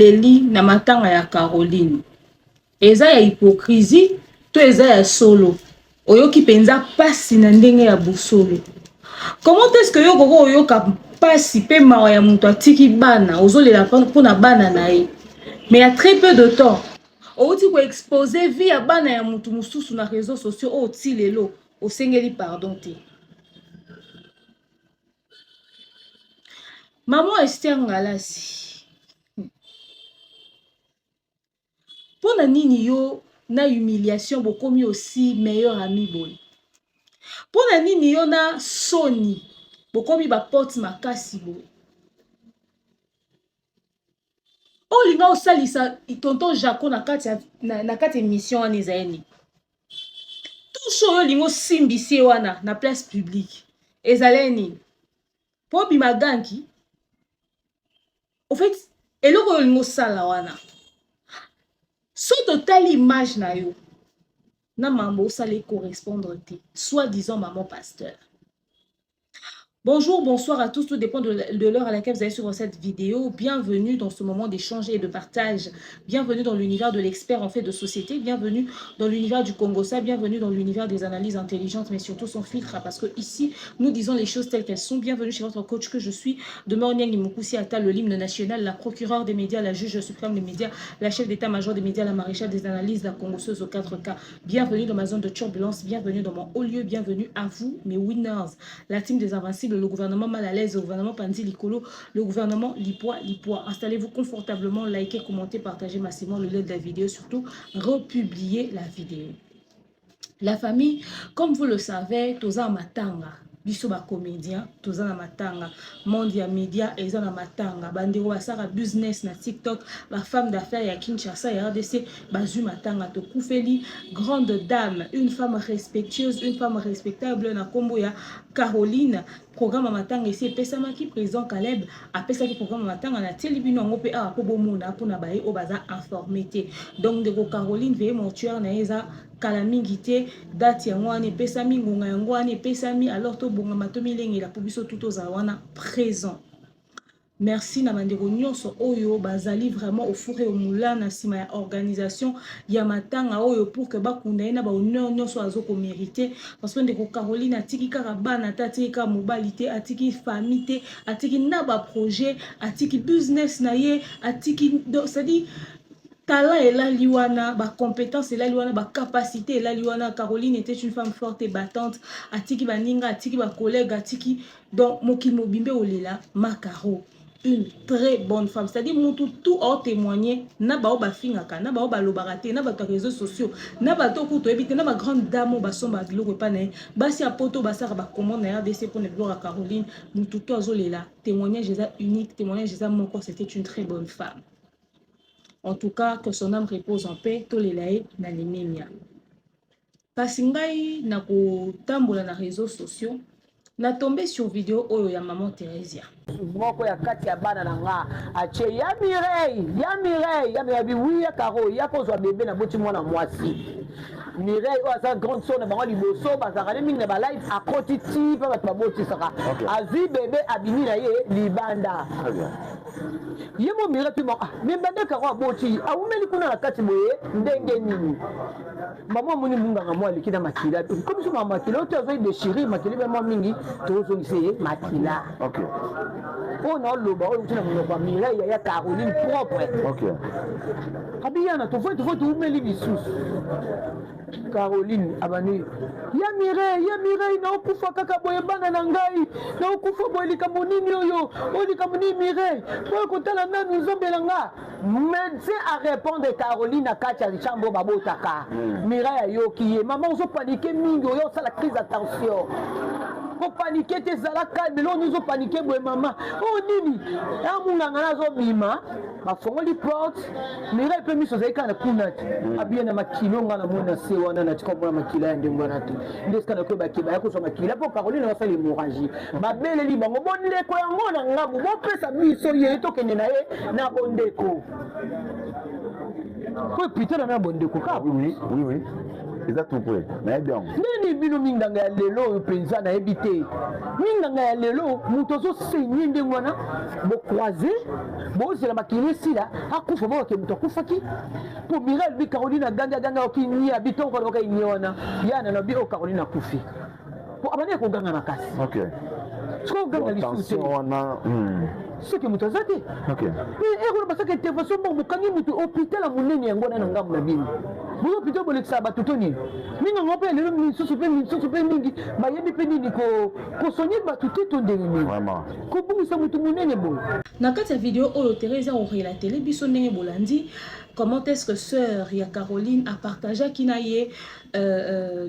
leli na matanga ya Caroline. Eza ya hypocrisie, to eza ya solo. Oyoki penza pasi na ndenge ya busolo. Comment est-ce que yo koko oyoka pasi pe mawa ya mutu atiki bana, ozolela pona bana na ye. Mais il y a très peu de temps. Outi ko exposer vie ya bana ya mutu mususu na réseaux sociaux o ti lelo, o sengeli pardon te. Maman Esther Ngalasi. Pona nini yo na humiliation bokomi aussi meilleur ami boy. Pona nini yo na soni bokomi ba porte makasi boy. Olinga osalisa tonton Jaco na kati émission wana ezayeni. Tout show yo lingo simbisi wana na place publique. Ezaleni. Po bimaganki. En fait, eloko yo lingo sala wana. So total image na yo. Na mambo osale correspondre te. Soit disant maman pasteur. Bonjour, bonsoir à tous, tout dépend de l'heure à laquelle vous allez suivre cette vidéo. Bienvenue dans ce moment d'échange et de partage. Bienvenue dans l'univers de l'expert en fait de société. Bienvenue dans l'univers du Congossa. Bienvenue dans l'univers des analyses intelligentes, mais surtout sans filtre, parce que ici, nous disons les choses telles qu'elles sont. Bienvenue chez votre coach que je suis, Demeure Niang Imokoussi Atta, le l'hymne national, la procureure des médias, la juge suprême des médias, la chef d'état-major des médias, la maréchale des analyses, la congosseuse aux 4K. Bienvenue dans ma zone de turbulence. Bienvenue dans mon haut lieu. Bienvenue à vous, mes winners, la team des invincibles, le gouvernement mal à l'aise, le gouvernement Pandi Likolo, le gouvernement Lipois. Installez-vous confortablement, likez, commentez, partagez massivement le lien de la vidéo, surtout republiez la vidéo. La famille, comme vous le savez, toza matanga. Biso ba comédien, toza na matanga. Mondia Media, eza na matanga. Bandero basara business na TikTok, la femme d'affaires ya Kinshasa ya RDC, bazu matanga to Koufeli, grande dame, une femme respectueuse, une femme respectable na kombo ya Caroline. Programme matanga ici pesamaki président Caleb appelle qui programme matanga na telibino ngope a po bomona po na baye o baza informé. Donc de Caroline veye mortuaire na eza kala mingi te date ya ngwane pesami ngonga ya ngwane pesami alors to bonga matomi lengi la pubiso tout aux wana présent. Merci na mandeko nyonso oyo bazali vraiment au fourré au moulin na sima ya organisation ya matanga oyo pour que bakunda na ba honneur nyonso azoko mériter parce que ndeko Caroline atiki kaka bana tati ka mobilité atiki famille atiki na ba projet atiki business na ye atiki ça dit talent et la liwana, ba compétence et la liwana, ba capacité et la liwana. Caroline était une femme forte et battante. Atiki baninga, atiki ba collègue, atiki donc moki mobimbe olela makaro. Une très bonne femme, c'est-à-dire tout en témoigner na ba oba fingaka na ba oba lobarate na ba réseaux sociaux na ba to kuto ebite na ba grande dame ba somba biloko pa na basi a poto ba sara ba commande na RDC pour ne gloire à Caroline mutu to azolela témoignage unique témoignage moko c'était une très bonne femme. En tout cas, que son âme repose en paix, tolelae na nememia. Kasingai na ko tambola na réseaux sociaux, na tombé sur vidéo oyo ya maman Thérèsia. Moko ya kati ya bana na nga ache ya Mireille ya biwi ya Caro ya kozwa bébé na boti mwana mwasi. Mireille o asa grande sœur na bango liboso bazakane mingi na ba live akoti ti pa bato baboti saka. Azi bébé abimi na ye libanda. Yemo Mireille tu moko mais bande Caro aboti awumeli kuna na kati boye ndenge nini. Maman moni munga ngamwa likina makila. Comme ça maman makila to azo déchirer makila ba maman mingi to zo ngiseye makila. OK. Oh non, le bas, tu n'as pas Mireille, il y a Caroline propre. Ok. Abiyana, tu vois, tu mets les bisous. Caroline, abani. Ya Mireille, na okufa kaka boye bana na ngai. Na okufa boye likamoni yoyo. O likamoni Mireille. Boye kotala na nous ombelanga. Médecin a répondre Caroline à Katia Chambo Babotaka. Mireille yoki. Maman, on paniqué mingi, yo ça la crise d'attention. Pour paniquer tes alaka, mais là nous avons paniqué boye maman. Oh nini, ya munga ngana zo bima, ba fongoli porte, Mireille peut miso zeka na kunati. Abiya na makilo ngana mona sewa na tikobo na makila ndenge ngana tu. Ndeska na ko ba kiba ya ko so makila po Caroline na sali hémorragie. Ba bele li bango bonde ko yango na ngabu, bo pesa biso ye to kende na ye na bondeko. Ko putain na bondeko ka. Oui. eza tout près nayebi yango nini bino minganga ya lelo oyo mpenza nayebi te minganga ya lelo moto azosenye ndenge wana bocroise bozela makili esila akufa boke moto akufaki po mira alobi Caroline aganga okinia bitongo kaloka inie wana yana lobi o Caroline akufi po abandi koganga makasi siko oganga lisusu te wana soki moto aza te ekona basaka intervention bongo mokangi moto hôpital ya monene yango wana na ngambo na bino boyo hôpital bolekisaka bato to nini minganga mpe lelo misusu mpe mingi bayebi mpe nini kosonye bato te to ndenge nini kobungisa moto monene boye na kati ya video oyo Teresa orelatele biso ndenge bolandi comment est-ce que sœur ya Caroline a partagé na ye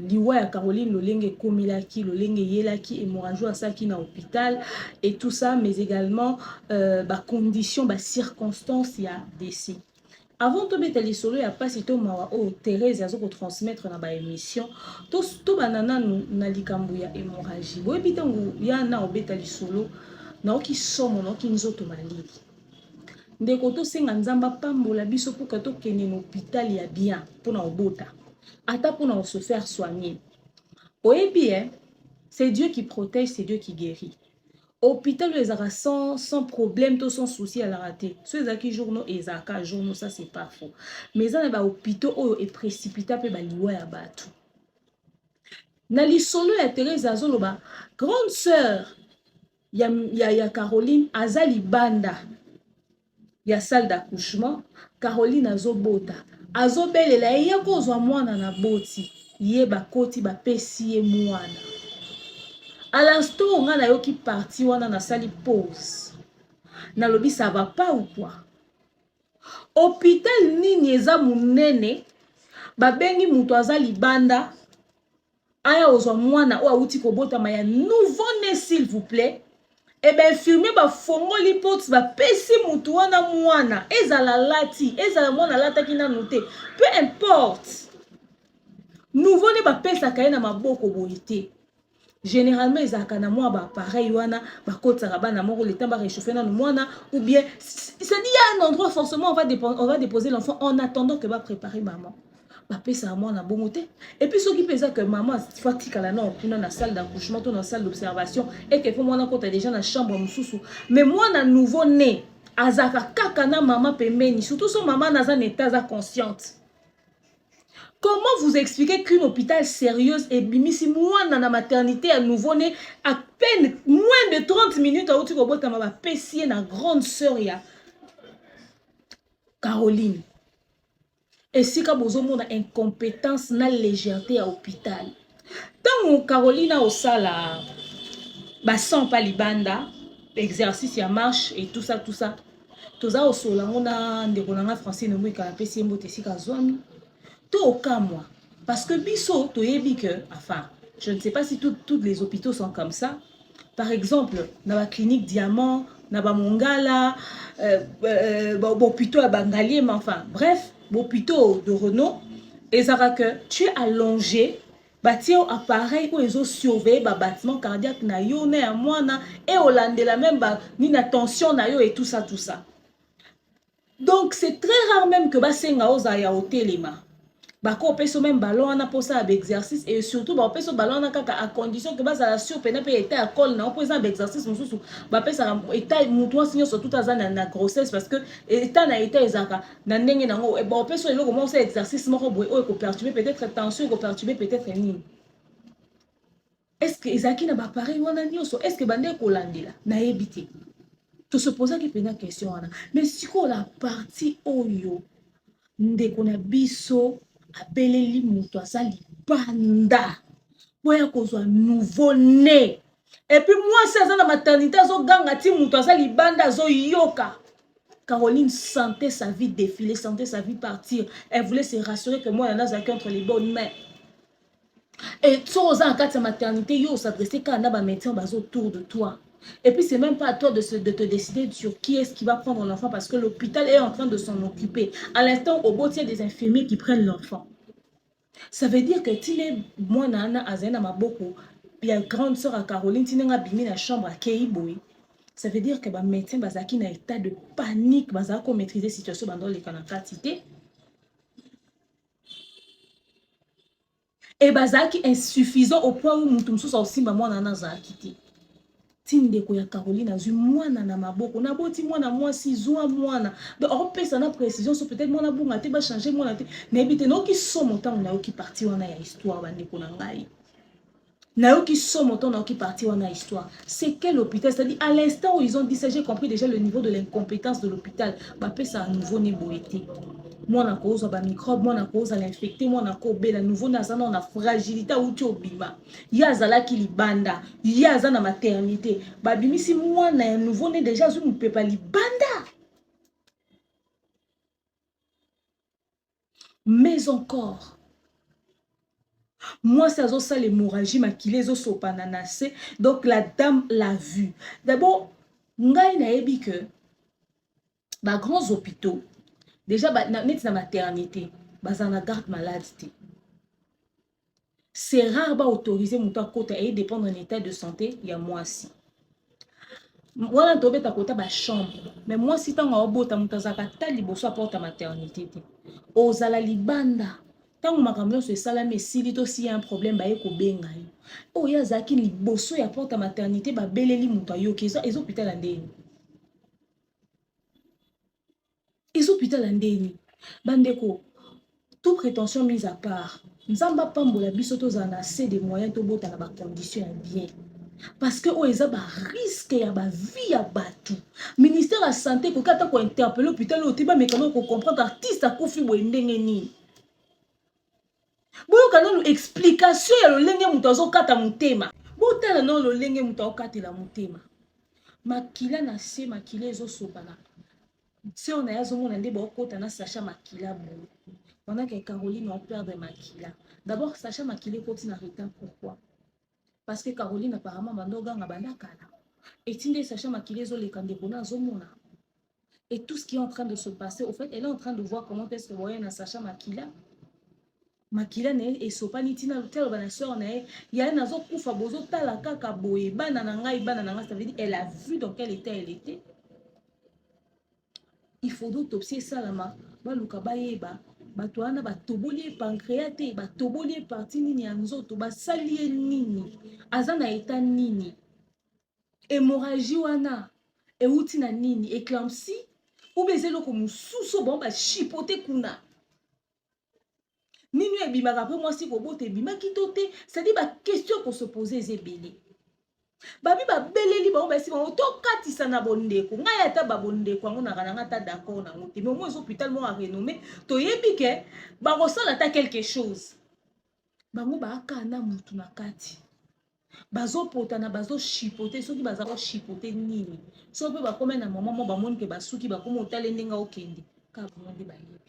liwa ya Caroline lolenge komilaki lolenge yelaki hémorragie asaki na hôpital et tout ça mais également ba conditions ba circonstances ya décès. Avant de mettre les solos, il n'y a pas si tout mawa oh Thérèse a zo transmettre na ba émission to banana na likambu ya hémorragie. Bo bitangu ya na obeta les solos na oki somo na oki nzoto malili. Ndeko to senga nzamba pambola biso pour que to kene na hôpital ya bien pour na obota. Ata pour na se faire soigner. Oyebi c'est Dieu qui protège, c'est Dieu qui guérit. Hôpital les aura sans problème, tout sans souci à la rater. Ceux qui journaux et zaka journaux ça c'est pas faux. Mais ça ba hôpital oyo est précipité pe ba liwa ya batu. Na li solo ya Thérèse azoloba grande sœur ya Caroline azali banda ya salle d'accouchement Caroline azobota azobelela ye kozwa mwana na boti ye bakoti bapesi ye mwana. À l'instant on a yoki parti wana na sali pause. Na lobi ça va pas ou quoi? Hôpital nini eza munene babengi mutu azali banda aya ozwa mwana o auti kobota maya nouveau-né s'il vous plaît. Et bien infirmier ba fongoli porte ba pesi mutu wana mwana ezala lati ezala mwana lata kina noté peu importe. Nouveau-né ba pesa kaye na maboko boyité. Généralement ils akana moi ba pareil wana ba kota rabana moko le temps ba réchauffer na mwana ou bien c'est dit il y a un endroit forcément on va déposer l'enfant en attendant que va préparer maman ba pesa mwana bongoté et puis ce qui pesa que maman fatika la non kuna na salle d'accouchement ou na salle d'observation et que faut mwana kota déjà na chambre mususu mais mwana nouveau né azaka kaka na maman pembeni surtout son maman naza n'état consciente. Comment vous expliquez qu'une hôpital sérieuse est bimisi moi dans la maternité à nouveau-né à peine moins de 30 minutes à outil robot ma pessier na grande sœur ya Caroline. Et si ka bozo mona incompétence na légèreté à hôpital. Tant Caroline au sala ba sans pas libanda exercice ya marche et tout ça toza au sola mona ndeko na français no mwika pessier mbote sika zwami. Tout au cas moi parce que biso to yebi que enfin je ne sais pas si tous les hôpitaux sont comme ça. Par exemple dans la clinique Diamant na ba Mongala hôpitaux à Bangalier mais enfin bref hôpitaux de renom et ça que tu es allongé bâti au appareil où ils ont surveillé ba battement cardiaque na yo na mwana et Hollande la même ba ni na tension na yo et tout ça donc c'est très rare même que ba senga oza ya hotelema. Bako peso même ballon on a pour ça exercice et surtout ba peso ballon on a kaka à condition que basa la surpena pe était à col na pour ça exercice mususu ba pesa état mutu signo surtout azana na grossesse parce que état na état ezaka na ndenge nango e ba peso eloko mo ça exercice moko boy o ko perturber peut-être tension ko perturber peut-être nini est-ce que ezaki na ba pareil wana nyoso est-ce que bande ko landela na ebité to se poser que pena question wana mais si ko la partie oyo ndeko na biso appelez-li mutu azali banda boya kozwa nouveau-né et puis moi c'est dans la maternité zo ganga ti mutu azali banda zo yoka. Caroline sentait sa vie défiler, sentait sa vie partir. Elle voulait se rassurer que moi elle a entre les bonnes mains. Et toi aux en cas de maternité yo s'adresser quand on a ba médecin bas autour de toi. Et puis c'est même pas à toi de te décider sur qui est-ce qui va prendre l'enfant parce que l'hôpital est en train de s'en occuper. À l'instant, au bout, il y a des infirmiers qui prennent l'enfant. Ça veut dire que Tine, moi, Nana, Azena, Maboko, il y a grande sœur à Caroline, Tine, Bimi, la chambre à Keiboui. Ça veut dire que le médecin Bazaki n'a état de panique, Bazako maîtriser la situation dans les canacatités. et bazaki insuffisant au point où mutu mususu osimba mwana na azalaki te. Tindeko ya Caroline azwi mwana na maboko na boti mwana mwasi zwa mwana donc opesa na précision so peut-être mwana bunga te ba changer mwana te nayebi te noki somo ntango nayoki parti wana ya histoire bandeko na ngai nayoki somo ntango nayoki parti wana ya histoire c'est quel hôpital, c'est-à-dire à l'instant où ils ont dit ça j'ai compris déjà le niveau de l'incompétence de l'hôpital bapesa à nouveau ne boye te mwana kozwa ba microbe mwana kozwa l'infecté mwana kobela nouveau naza na fragilité uti obima ye azalaki libanda ye aza na maternité babimisi mwana ya nouveau ne déjà azwi mopepa libanda. Mais encore moi ça ça l'hémorragie makile ezosopana na se donc la dame l'a vu d'abord ngai nayebi que ba grands hôpitaux déjà neti na maternité baza na garde malade. C'est rare ba autoriser moto akota et dépendre en état de santé ya mwasi. Wana tobeta kota ba chambre mais mwasi tanga obota moto azaka ta liboso apporte maternité te. Ozala libanda tango makambo nyonso esalami esili to si un problème baye kobenga yo. Oyo azalaki liboso ya porte maternité babeleli moto ayoki eza hôpital ya ndeni. Eza hôpital ya ndeni. Bandeko, toute prétention mise à part, nzamba pambola biso tozala na assez de moyens tobota na ba conditions ya bien. Parce que o eza ba risque ya ba vie ya batu. Ministère de la santé ko kata ko interpeller hôpital o tiba mekano ko comprendre artiste akufi bo ndenge nini. Boyo kana no explication ya lolenge mutu azokata mutema. Botala no lolenge mutu okatela mutema. Makila na se makila ezosopana. Si on a yazomona nde bakota na Sacha Makila bo. Pendant que Caroline va perdre Makila. D'abord Sacha Makila continue à retard pourquoi? Parce que Caroline apparemment bandoga ngabanda kala. Et tinde Sacha Makila zo le kandekona zomona. Et tout ce qui est en train de se passer, au fait, elle est en train de voir comment est-ce que voyez na Sacha Makila. Makila ne et sopani tina l'hôtel bana sœur ne ya nazo kufa bozo tala kaka boye bana na ngai ça veut dire elle a vu dans quel état elle était. Il faut d'autopsie salama baluka bayeba bato wana batoboli pancréas te batoboli parti nini ya nzoto basali nini aza na état nini hémorragie wana euti na nini éclampsie ou bezeloko mususu bon ba chipoter kuna nini ebimaka pe mwasi kobota ebimaki to te c'est-à-dire ba question qu'on se poser ezebele babi babeleli bango basi bango tokatisa na bondeko ngai ata babondeko yango nakananga ata d'accord nango te mais au moins hôpital moko renommé toyebi ke bakosala ata quelque chose bango baakana mutu na kati bazopotana bazochipote soki baza kochipote nini so mpe bakome na mama mo bamoni ke basuki bakoma otale ndenge okende kaka bango nde bayebi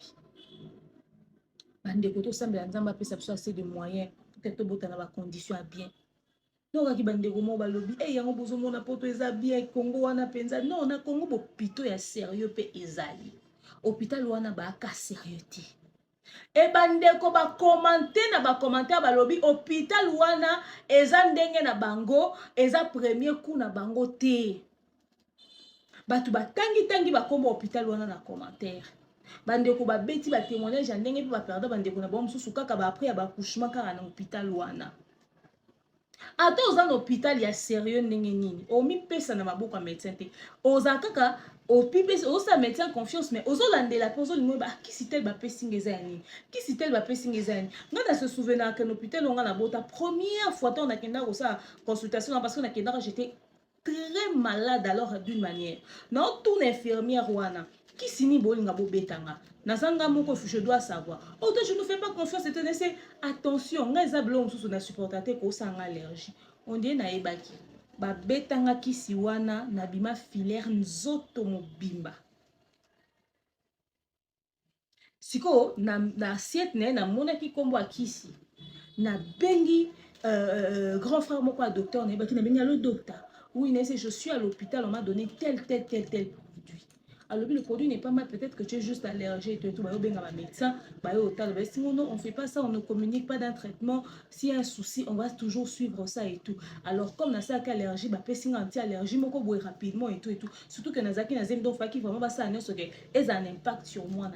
bandeko tosambela nzambe apesa biso assez de moyens peut-être tobotana bacondition ya bien donc ki bandeko mo balobi yango bozomona poto eza bien Congo wana penza non na Congo bopito ya sérieux pe ezali hôpital wana baaka sérieux te e bandeko bakomante na bakommentaire balobi hôpital wana eza ndenge na bango eza premier coup na bango te bato batangi bakomba hôpital wana na commentaire bandeko babeti ba témoignage ya ndenge pe baperda bandeko na bango mosusu kaka ba après ya baccouchement kaka na hôpital wana ata oza na hôpital ya sérieux ndenge nini omipesa na maboko ya médecin te oza kaka opipesa osala médecin confiance mais ozolandela mpe ozolingo ba kisi tel bapesinga eza ya nini kisi tel bapesinga eza ya nini ngai na se souvenaka na hôpital onga na bota première fois ntango nakendaka kosala consultation parce que nakendaka j'étais très malade alors d'une manière naotuna infirmière wana kisi nini bolinga bobetanga nazanga moko je dois savoir toi je ne fais pas confiance et c'est attention ngai eza biloko mosusu na supporta te kosanga allergie on dit nayebaki babetanga kisi wana na bima filaire nzoto mobimba siko na assiette na ye namonaki nkombo ya kisi na bengi grand frère moko ya docteur nayebaki na bengi alo docteur oui nayese je suis à l'hôpital on m'a donné tel produit. Alors le produit n'est pas mal, peut-être que tu es juste allergique et tout. Médecin, non, on ne fait pas ça, on ne communique pas d'un traitement. S'il y a un souci, on va toujours suivre ça et tout. Alors comme on a ça allergie, on anti-allergie, on peut rapidement et tout et tout. Surtout que Nazaki Nazem donc qui vraiment ça a un impact sur moi.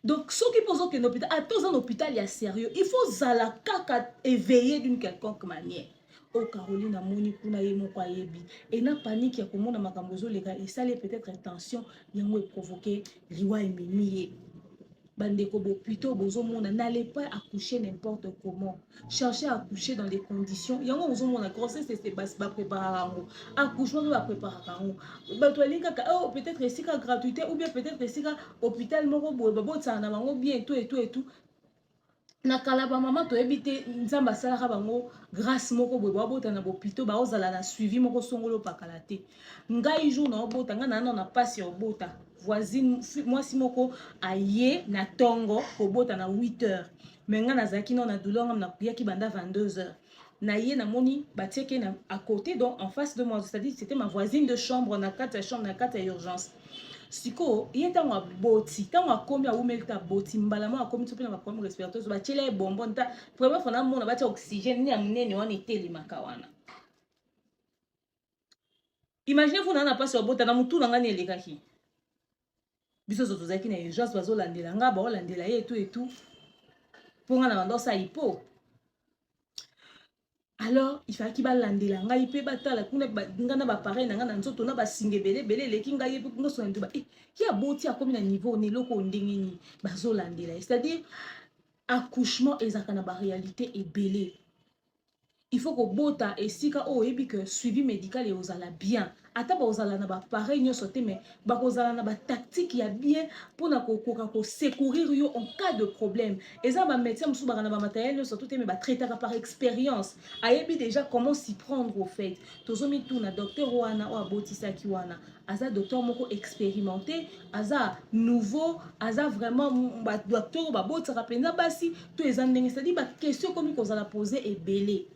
Donc, ceux qui posent qu'un hôpital, à tous un hôpital, il y a sérieux. Il faut zala kaka éveiller d'une quelconque manière. Oh, Caroline, amoni kuna ye moko ayebi. Et na panique ya komona makambozo lega et ça peut-être tension yango provoquer liwa ememi. Bandeko bopito bozomona, n'allez pas accoucher n'importe comment. Cherchez à accoucher dans des conditions. Yango bozomona grossesse c'est pas préparer. Accouchement va préparer. Oh peut-être ici ka gratuité ou bien peut-être ici ka hôpital moko boye babotsa na bango bien et tout. Na kala ba maman to ebité nzamba salaka bango grâce moko boye babota na bopito ba ozala na suivi moko songolo pakala te. Ngai jour na obota nga na passe obota. Voisine mwasi moko aye na tongo kobota na 8h mais nga nazaki na douleur nga na kuyaki banda 22h na ye na moni batieke na à côté donc en face de moi, c'est-à-dire c'était ma voisine de chambre na kata chambre na kata urgence siko ye tango aboti tango akomi awumeli ta boti mbala mo akomi to pe na problème respiratoire ba tiele bombo nta vraiment fona mona batia oxygène ni amnene wana etelemaka wana. Imaginez vous na passe obota na mutu na ngani elekaki biso zo tozaki na urgence bazolandela nga baolandela ye et tout pour nga na bandosa hipo. Alors il fallait qu'il balandela nga ipe batala kuna ngana ba pareil na nga na nzoto na basinge belé leki nga ye ngo so nduba ki aboti akomi na niveau ne loko ndengeni bazolandela, c'est-à-dire accouchement ezaka na ba réalité ebelé. Il faut que bota esika o ebi que suivi médical et ozala bien. Ata ba ozala na ba pareil nyo sote mais ba ozala na ba tactique ya bien pour na ko secourir yo en cas de problème. Eza ba médecin musu ba na ba matériel nyo sote mais ba traiter par expérience. Ayebi déjà comment s'y prendre au fait. Tozomi tout na docteur wana o abotisa ki wana. Aza docteur moko expérimenté, aza nouveau, aza vraiment ba docteur ba botsa penza basi to eza ndenge, c'est-à-dire ba question comme ko zala poser et belé.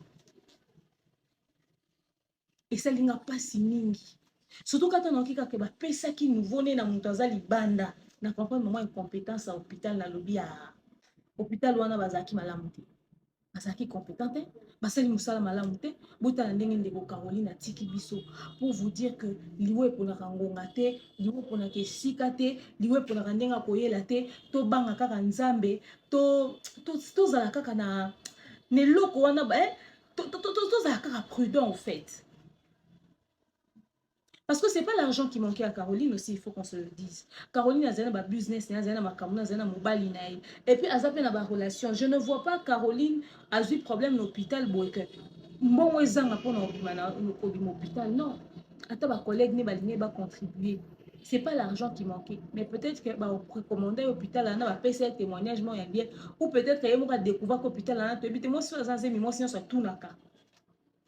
Et ça linga pasi mingi surtout quand on a kika ba pesa ki nouveau né na mutu aza libanda na comprendre moment incompétence à hôpital na lobby à hôpital wana bazaki malamu te bazaki compétente basali musala malamu te bota ndenge ndeko Caroline atiki biso pour vous dire que liwe pona kangonga te liwe pona kesika te liwe pona ndenga koyela te to banga kaka nzambe to zala kaka na ne loko wana ba to zala kaka prudent au fait. Parce que ce n'est pas l'argent qui manquait à Caroline aussi, il faut qu'on se le dise. Caroline a un business, a un mobile. Et puis, elle a une relation. Je ne vois pas Caroline a eu problème à l'hôpital. Bon, ils ont l'hôpital. Non. Attends, ma collègue va contribuer. Ce n'est pas l'argent qui manquait. Mais peut-être que recommander à l'hôpital, elle a fait un témoignage, bien. Ou peut-être qu'elle a découvert que l'hôpital, moi, si tout n'a qu'à.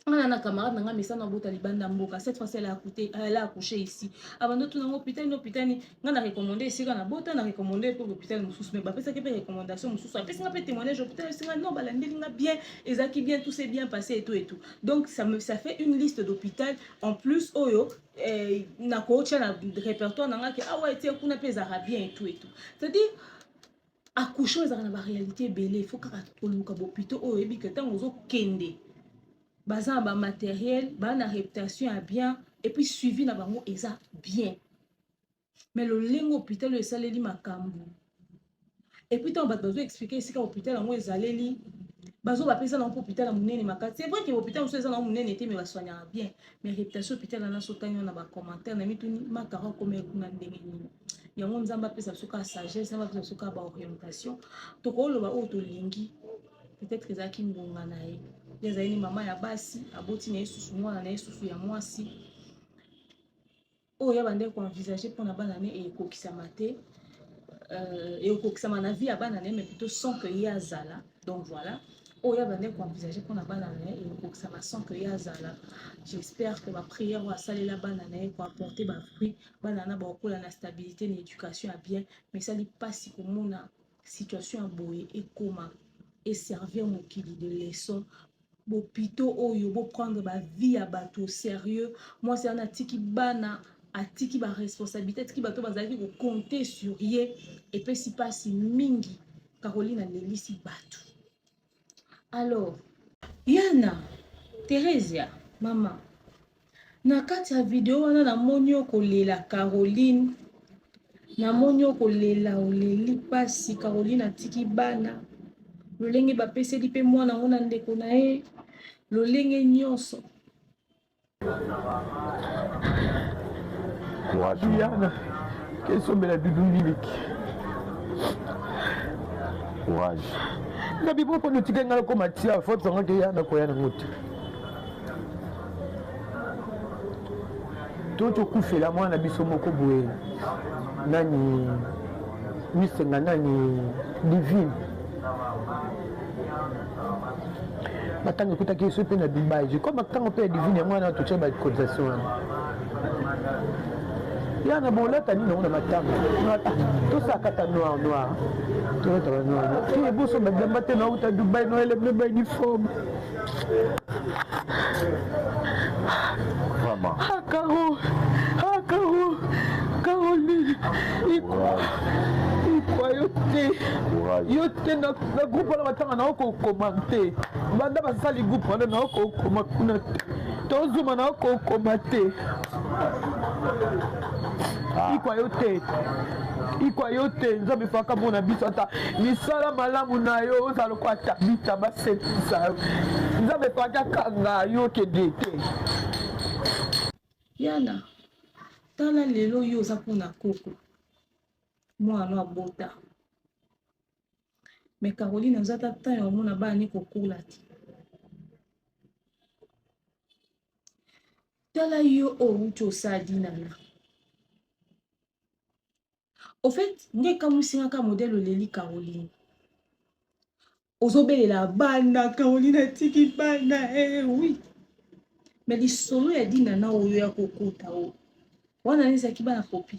On a un camarade nanga mesa na bota libanda mboka cette fois elle a accouché ici avant tout na hôpital nga na recommander ici na bota na recommander pour l'hôpital mususu mais ba pesa ke recommandation mususu apesa nga pe témoignage hôpital singa non balandeli nga bien ezaki bien tout s'est bien passé et tout donc ça fait une liste d'hôpital en plus oyo na coach na répertoire nanga ke ah ouais tiens kuna pesa bien et tout c'est-à-dire accouchement ezaka na ba réalité belé il faut kaka toluka hôpital oyo ebi que tant ozo kende bazan ba matériel ba na réputation à bien et puis suivi na bango eza bien mais le lengo hôpital le saleli makambu et puis tant bazo expliquer ici ka hôpital ngo ezaleli bazo ba pesa na hôpital munene makati c'est vrai que hôpital so eza na munene té mais ba soigner bien mais réputation hôpital na sotani na ba commentaire na mituni makara comme kuna ndenge nini yango nzamba pesa suka sagesse nzamba pesa suka ba orientation to ko lo ba auto lingi peut-être ezaki ngonga na ye ezali mama ya basi aboti na yesusu mwana na yesusu ya mwasi oyo bande ko envisager pour na bana ne ekokisama te ekokisama na vie ya bana ne mais plutôt sans que y azala donc voilà oyo bande ko envisager pour na bana ne ekokisama sans que y azala. J'espère que ma prière va saler la bana ne pour apporter ba fruit bana na ba okola na stabilité na éducation à bien mais ça li pas si comme na situation à boye et comment et servir mon kili de leçon bopito oyo bo prendre ba vie à bateau au sérieux. Moi c'est un atiki bana atiki ba responsabilité atiki bato bazali ko compter sur ye et puis si pas si mingi Caroline a lelisi bato. Alors Yana Theresia mama na kati ya video wana na moni okolela Caroline Na monyo kolela oleli pasi Caroline atiki bana. Lolenge bapeseli pe mwana ngona ndeko na ye. Lolenge nyonso. Diana, quels sont mes doudou mimiki? Courage. Nabi poko no tika ngala ko matia faute sanga ke yana ko yana ngoti. Toto kufela mwana biso moko boye. Nani misenga nani divine. Matango kutaki so pe na Dubai. Je comme matango pe divine mwana to tsheba cotisation. Yana bola tani na ona matango. To sakata noir. Et vous sommes bien maintenant à Dubaï, Noël est même uniforme. Vraiment. Ah, Caro, Caroline, il croit, yote na groupe la matanga na oko commenter. Banda basa li groupe na oko commenter. Tozuma na oko commenter. Il croit yote. Ikwa yote nzambe faka mona biso ata misala malamu na yo ozalo kwa tabita basetisa nzambe faka kanga yo kedete. Yana tala lelo yo za pona koko mwana abota mais Caroline nzata tan yo mona bani kokula ti tala yo o ucho sadina na. Au fait, nge kamusinga ka modèle oleli Caroline. Ozobelela bana Caroline atiki bana oui. Mais li solo ya dina na oyo ya kokota o. Wana nisa ki bana popi.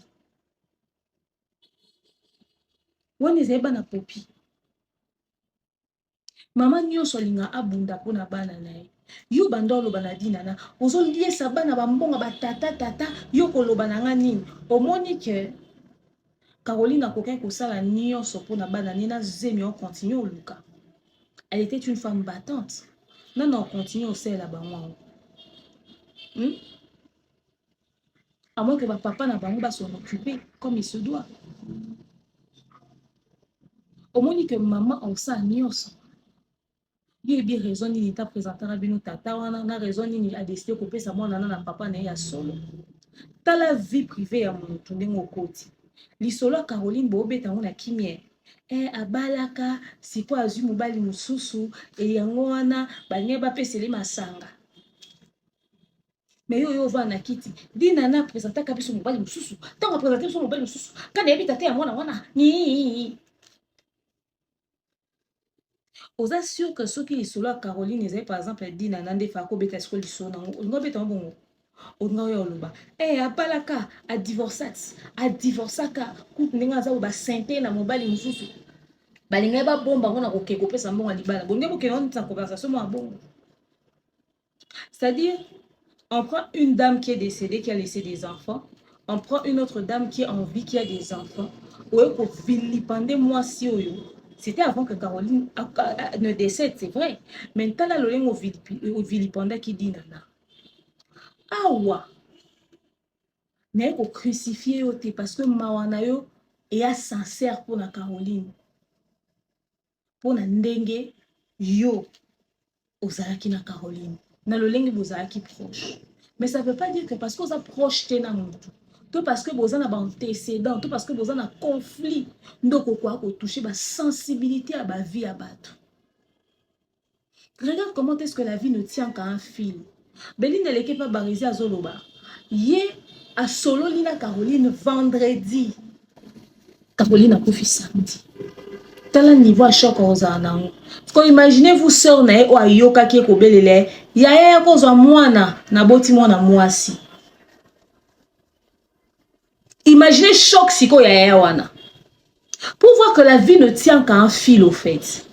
Wana nisa bana popi. Mama nyonso linga abunda pona bana na ye. Yo bandolo bana dina na. Ozo liesa bana bambonga batata yo koloba na nga nini. Omoni ke Caroline a coquin ko sala nyonso pona bana nina zemi on continue au luka. Elle était une femme battante. Non, on continue au sel là-bas. À moins que papa n'a pas s'en occuper comme il se doit. Au moins que maman en sa nyonso. Il y a bien raison ni ta présenter à bino tata wana na raison ni a décidé de couper sa mwana na papa na ya solo. Ta la vie privée ya mon ndenge okoti. Li solo Caroline bo beta ngona kimie. Abalaka siko azwi mobali mususu yango wana banye bapeseli masanga. Mais yo va na kiti dina na présenter ka biso mobali mususu tango présenter biso mobali mususu kana yebi tate ya mwana wana ni oza sûr que ceux qui li solo Caroline ezai par exemple dina na ndefa ko beta siko li solo ngo beta bongo onga yo loba apalaka a divorçaka couple ninga za ba sainte na mobali mususu balinga ba bomba ngona ko keko pesa mbongo libala bonge bo kenon ta conversation mo bongo. C'est-à-dire on prend une dame qui est décédée qui a laissé des enfants, on prend une autre dame qui est en vie qui a des enfants ou ko vilipande moi si oyo. C'était avant que Caroline ne décède, c'est vrai. Maintenant la lolengo vilipanda qui dit nana. Awa mais ko crucifier yote parce que mawana yo est sincère pour la Caroline pour na ndenge yo ozalaki na Caroline na lolenge bozalaki proche mais ça veut pas dire que parce que oza proche te na mutu to parce que boza na ba antécédent to parce que boza na conflit ndoko kwa ko toucher ba sensibilité à ba vie à bato. Regarde comment est-ce que la vie ne tient qu'à un fil. Beline ne l'était pas barisé à Zoloba. Yé à solo lina Caroline vendredi. Caroline a couffé samedi. Tel un niveau à choc aux anango. Imaginez-vous sœur na o ayoka ki ko belele. Ya ko zo mwana na boti mwana mwasi. Imaginez choc siko ya wana. Pour voir que la vie ne tient qu'à un fil au fait.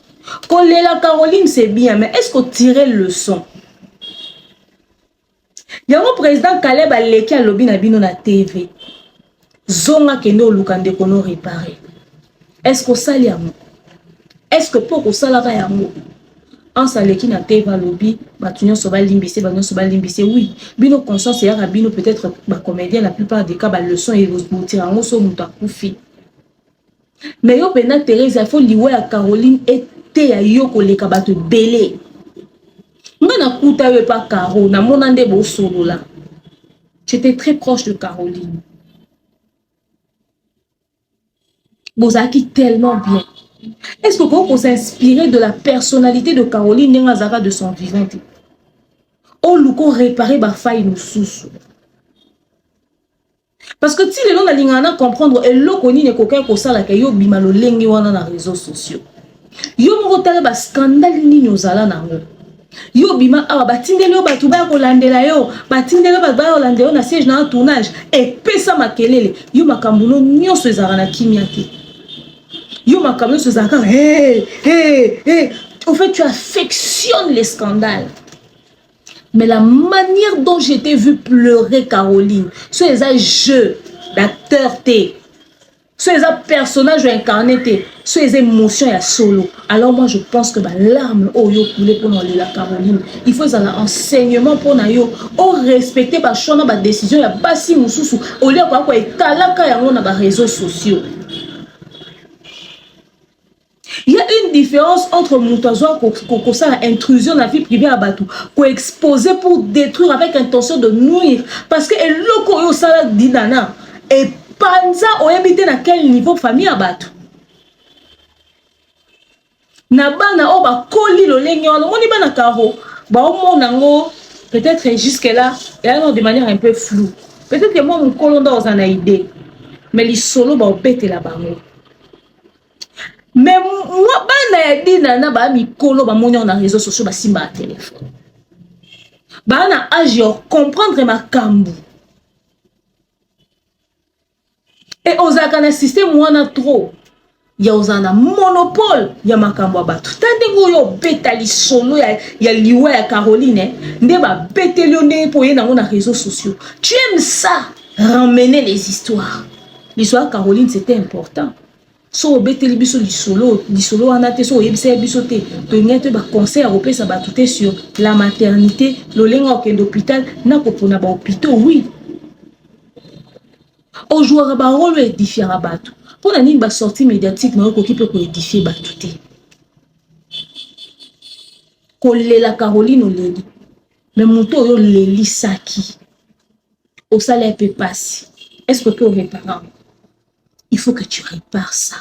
Quand la Caroline c'est bien mais est-ce qu'on tirait le leçon? Yango président Caleb aleki alobi na bino na TV. Zonga kendo lukande kono réparer. Est-ce que ça liamo? Est-ce que pour ça la yango? en saleki na te va lobby batunyo soba limbise banyo soba limbise oui bino conscience ya rabino peut-être ba comédien la plupart des cas ba leçon et vous tirango so muta kufi mais yo pena Thérèse il faut liwe ya Caroline était ya yo koleka bato belé nga na kuta we pa Caro na mona nde bo solo là j'étais très proche de Caroline bozaki tellement bien. Est-ce que vous s'inspirer de la personnalité de Caroline Nengazara de son vivant? On nous réparer ma faille nous sous. Parce que si les gens n'ont comprendre et l'eau qu'on y est coquin pour ça la kayo bimalo lengi wana na réseaux sociaux. Yo mo tala ba scandale ni nyozala nango. Yo bima ah batindelo batu ba ko landela yo batindelo ba landela na siège na tournage et pesa makelele yo makambulo nyonso ezara na kimiaki. Yo ma camion se zakar, hey. En fait, tu affectionnes les scandales. Mais la manière dont j'ai été vue pleurer Caroline, sur les jeux d'acteur T, sur les personnages incarnés T, sur les émotions et solo. Alors moi, je pense que l'arme oh yo coulé pour nous la Caroline. Il faut un enseignement pour nous. On respecter ba choix ba décision ya basi mususu. Au lieu quoi et talaka ya on a ba réseaux sociaux. Il y a une différence entre Moutazoa et ça intrusion dans la vie privée à Batou, qu'on exposé pour détruire avec intention de nuire. Parce que le loco ça dit nana et panza au habité dans quel niveau famille à Batou. Nabana oba koli lo lenyo lo moni bana karo ba o monango peut-être jusque là et alors de manière un peu floue. Peut-être que moi mon colonda aux en a idée mais les solo ba bête la bango. Mais moi, bana dit nana ba mikolo ba moni na réseaux sociaux ba simba téléphone. Bana agi comprendre ma kambu. Et osaka na système wana trop. Ya ozana monopole ya makambo abatu. Tande ngoyo betali solo ya liwa ya Caroline nde ba betelio nde po ye na réseaux sociaux. Tu aimes ça ramener les histoires. L'histoire Caroline c'était important. So beteli biso lisolo anate so yebisa biso te to ngete ba conseil européen ça ba tout sur la maternité lolenga au hôpital na kopona ba hôpitaux oui au joueur ba rôle édifier abatu pour na nini ba sortie médiatique na ko ki peut ko édifier ba tout ko la Caroline oleli mais moto yo leli saki au salaire peut passer est-ce que réparant. Il faut que tu répares ça.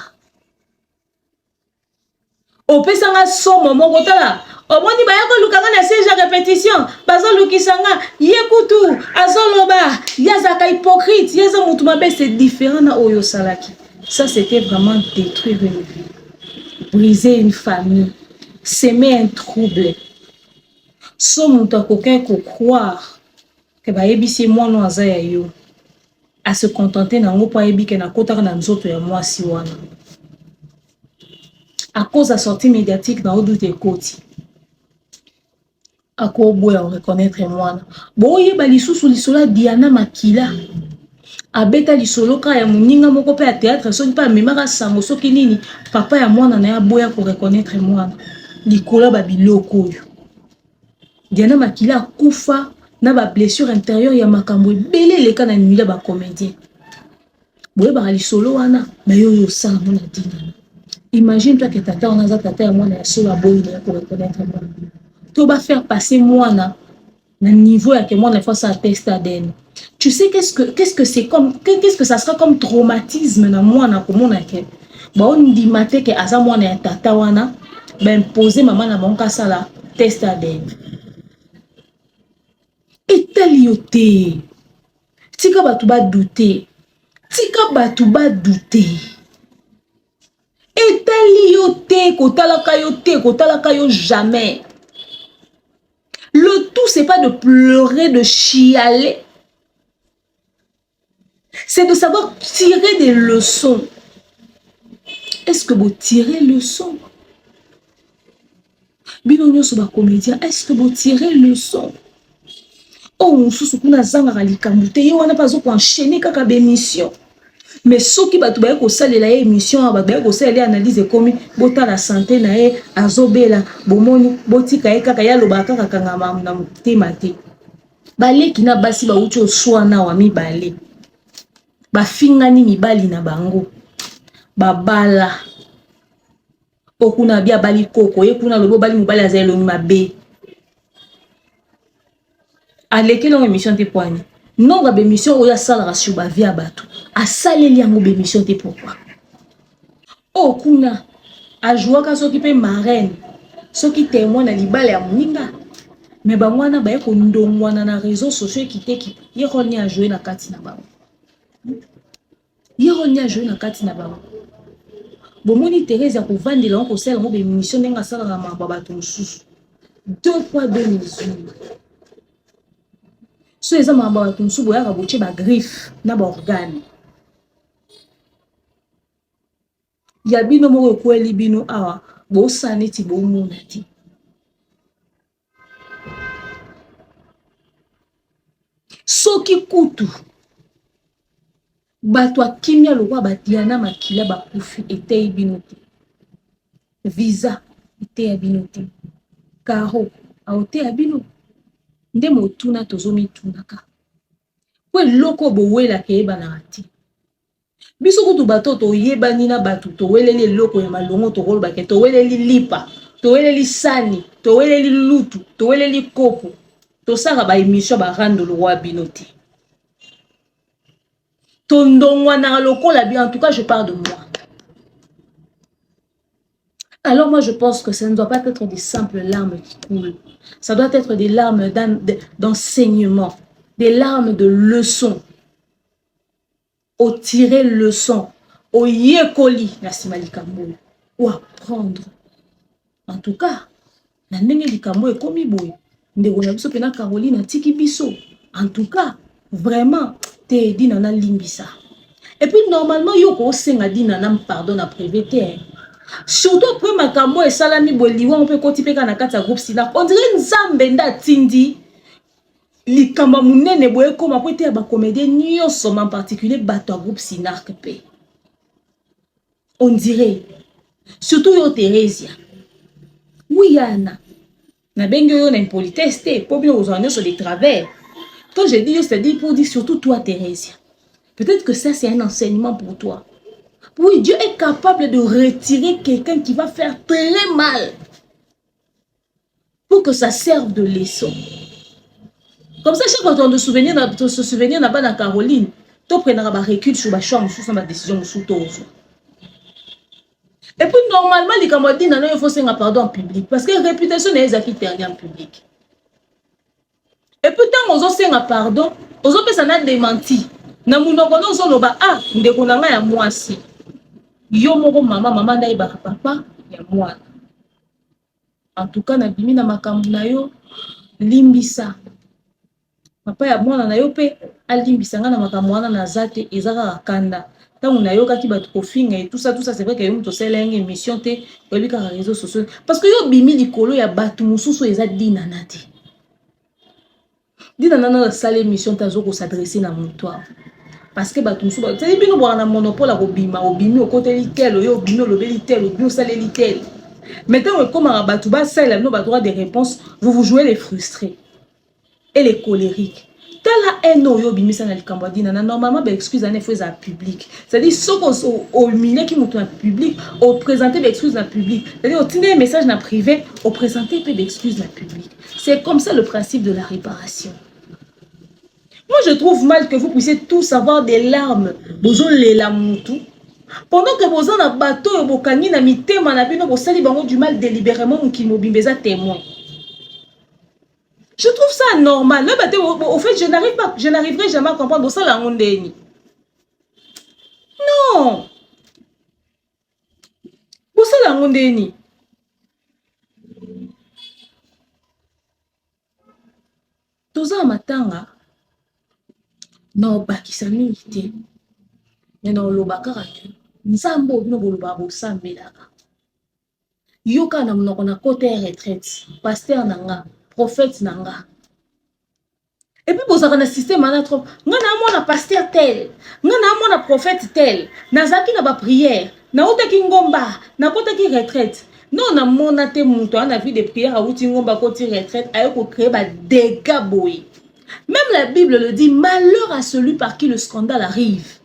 Au pesanga somo mon kotala. Au moni ba yako lukanga na siège répétition. Bazo lukisanga yekutu azoloba yazaka hypocrite yaza mutu mabe c'est différent na oyo salaki. Ça c'était vraiment détruire une vie. Briser une famille. S'aimer un trouble. So mutu koken ko croire que ba yebisi moi no azaya yo. À se contenter nango pa ebike na kotaka na nzoto ya mwasi wana à cause de la sortie médiatique na odu te koti ako boya reconnaître moi bo yeba lisusu lisola Diana Makila abeta lisolo ka ya muninga moko pe ya théâtre so pa memaka sango soki nini papa ya mwana na ya boya ko reconnaître moi likola ba biloko oyo Diana Makila kufa na ba blessure intérieure ya makambo belé les kana nuila ba comédien boye ba lisolo wana mais yo sala mona dina imagine toi que tata on a tata ya mwana ya solo boye pour reconnaître moi to ba faire passer mwana na niveau ya que mwana faut ça test ADN tu sais qu'est-ce que c'est comme qu'est-ce que ça sera comme traumatisme na mwana ko mona ke ba on dit maté que asa mwana ya tata wana ba imposer maman na monka sala test ADN. Etalioté. Tika batu ba douter. Tika batu ba douter. Etalioté kotalaka yo jamais. Le tout c'est pas de pleurer, de chialer. C'est de savoir tirer des leçons. Est-ce que vous tirez leçon? Binonyo soba comédien, est-ce que vous tirez leçon? Oh, on sous kuna zanga likambu te yo wana pas enchaîner kaka bémission. mais soki bato baye kosalela ye émission baye kosalela ye analyse ekomi botala santé na ye azobela bomoni botika ye kaka ye alobaka kaka kangama na motema te baleki na basi bauti oswana wa mibale bafingani mibali na bango babala okuna bia bali koko ye kuna lobo bali mobali aza elongi mabe aleki longo émission te poani nombre bémission oyo asalaka sur bavie ya bato asaleli yango bémission te pourquoi okuna ajouaka soki mpe marraine soki témoin na libala ya moninga mais bango wana baye kondongwana na réseaux sociaux ekiteki ye roni ajoue na kati na bango ye roni ajoue na kati na bango bomoni Thérèse ya kovandela ngo kosala ngo bémission ndenge asalaka mamba bato mosusu 2 poids 2 mesures so eza mamba bato mosusu boyaka botie bagriffe na baorgane ya bino moko ekweli bino awa bosala neti bomona te soki kutu bato akimia lokwa badiana makila bakufi eteyi bino te visa eteya bino te karo aoteya bino nde motuna tozomitunaka po eloko bowelaka eyebanaka te biso kutu bato toyebani na bato toweleli eloko ya malongo tokolobake toweleli lipa toweleli sani toweleli lutu toweleli kopo tosaka baémission barando lokwa bino te tondongwanaka lokola bien en tout cas je parle de moi. Alors moi je pense que ça ne doit pas être des simples larmes qui coulent, ça doit être des larmes d'enseignement, des larmes de leçons, au tirer leçon, au yekoli na sima likambo ou apprendre. En tout cas na ndenge likambo ekomi boye ndeko na biso pena Caroline atiki biso en tout cas vraiment te dina na limbisa et puis normalement yoko osenga dina na pardon na privé te surtout après makambo et salami boliwa on peut kotipeka na kati ya groupe sina on dirait nzambe nda tindi likamba munene boye koma po te ba comédien nyonso en particulier bato groupe Sinark pe on dirait surtout yo Thérèse oui yana na bengi yo na impolitesse te po bien aux sur des travers. Quand je dis c'est-à-dire pour dire surtout toi Thérèse, peut-être que ça c'est un enseignement pour toi. Oui, Dieu est capable de retirer quelqu'un qui va faire très mal pour que ça serve de leçon. Comme ça, chaque fois qu'on se souvenir n'a pas dans Caroline, tu prendras un recul sur ma chambre, sur ma décision, sur tout. Et puis normalement, les camarades il faut faire un pardon en public parce que la réputation n'est pas qui en public. Et puis tant qu'on a un pardon, on a démenti. Na munoko no loba ah ndeko na nga ya mwasi yo moko mama ndai ba papa ya mwana en tout cas na bimi na makambu na yo limbisa papa ya mwana na yo pe alimbisa nga na makambu wana na zate ezaka kanda tangu na yo kaki bato kofinga et tout ça c'est vrai que yo muto sela une émission te ko bika réseaux sociaux parce que yo bimi likolo ya bato mususu eza dina nati dina nana sala émission tazo ko s'adresser na montoire. Parce que bato mususu c'est bino bo na monopole a kobima obimi okoteli tel yo obimi olobeli tel obimi osaleli tel maintenant comme bato ba sala no ba droit de réponse vous jouez les frustrés et les colériques tala eno yo obimi sana likambo dina na normalement ba excuse ane faut za public c'est-à-dire soko au milieu qui monte en public au présenter des excuses dans public c'est-à-dire au tiner un message dans privé au présenter peu d'excuses dans public c'est comme ça le principe de la réparation. Moi, je trouve mal que vous puissiez tous avoir des larmes. Bozo les lamoutou. Pendant que vous en bateau et bokani na mitema na bino bosali bango du mal délibérément qui mobilisent témoin. Je trouve ça normal. Au fait, je n'arriverai jamais à comprendre ça la mondeni. Non. Pour ça la mondeni. Toza matanga. Non, bakisa mingi te. Mais non, lobaka ratu. Nzambo bino boloba bo sambelaka. Yoka na monoko na côté retraite. Pasteur nanga, prophète nanga. Et puis, vous avez un système, on a pasteur tel, on a prophète tel, nazaki na ba prière, na otaki ngomba, na kotaki retraite. Non, on a monaté mouton, on a vu des prières à outi ngomba koti retraite, a eu créer ba dégâts boy. Même la Bible le dit, malheur à celui par qui le scandale arrive.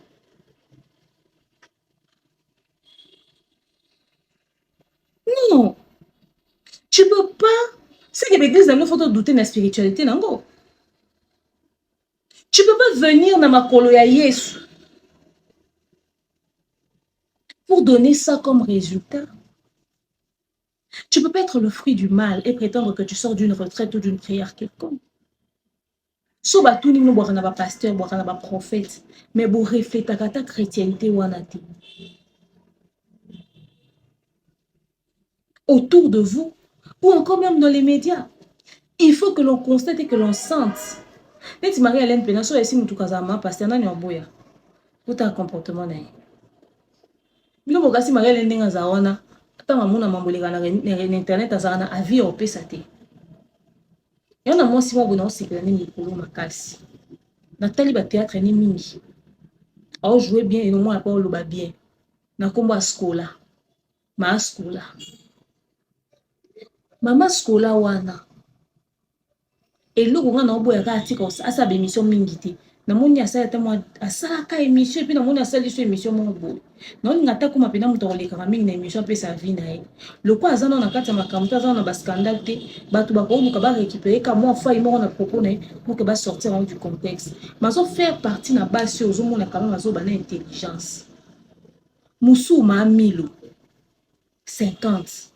Non, tu peux pas. C'est que l'église n'a pas faut douter de la spiritualité, non? Tu peux pas venir dans ma koloya Yesu pour donner ça comme résultat. Tu peux pas être le fruit du mal et prétendre que tu sors d'une retraite ou d'une prière quelconque. So ba tout nous boire na ba pasteur, boire na ba prophète, mais bo refléter ta chrétienté wana te. Autour de vous ou encore même dans les médias, il faut que l'on constate et que l'on sente. Neti Marie-Hélène Penaso esi mutu kazama pasteur na nyoboya. Tout un comportement na ye. Bino bokasi Marie-Hélène ndenga za wana, ata mamuna mamboleka na internet azana avi opesa te. Et on a moi si moi bon sécurité ni mikolo makasi. Nathalie ba théâtre ni mingi. A jouer bien et non moi pas loba bien. Na kombo a skola. Ma skola. Mama skola wana. Et le gouvernement na obo ya ka article asa ba émission mingi te. Na moni asa ta moi asa ka émission puis na moni asa li émission mo bo. Na on ngata kuma pena muto oleka mingi na émission pe sa vie na ye. Le quoi azana na kati ya makamta azana ba scandale te. Batu ba ko muka ba récupérer ka moi fa imo na propos na pour que ba sortir du contexte. Mais on faire partie na base aux hommes na quand même azo ba na intelligence. Musu ma 1000 50.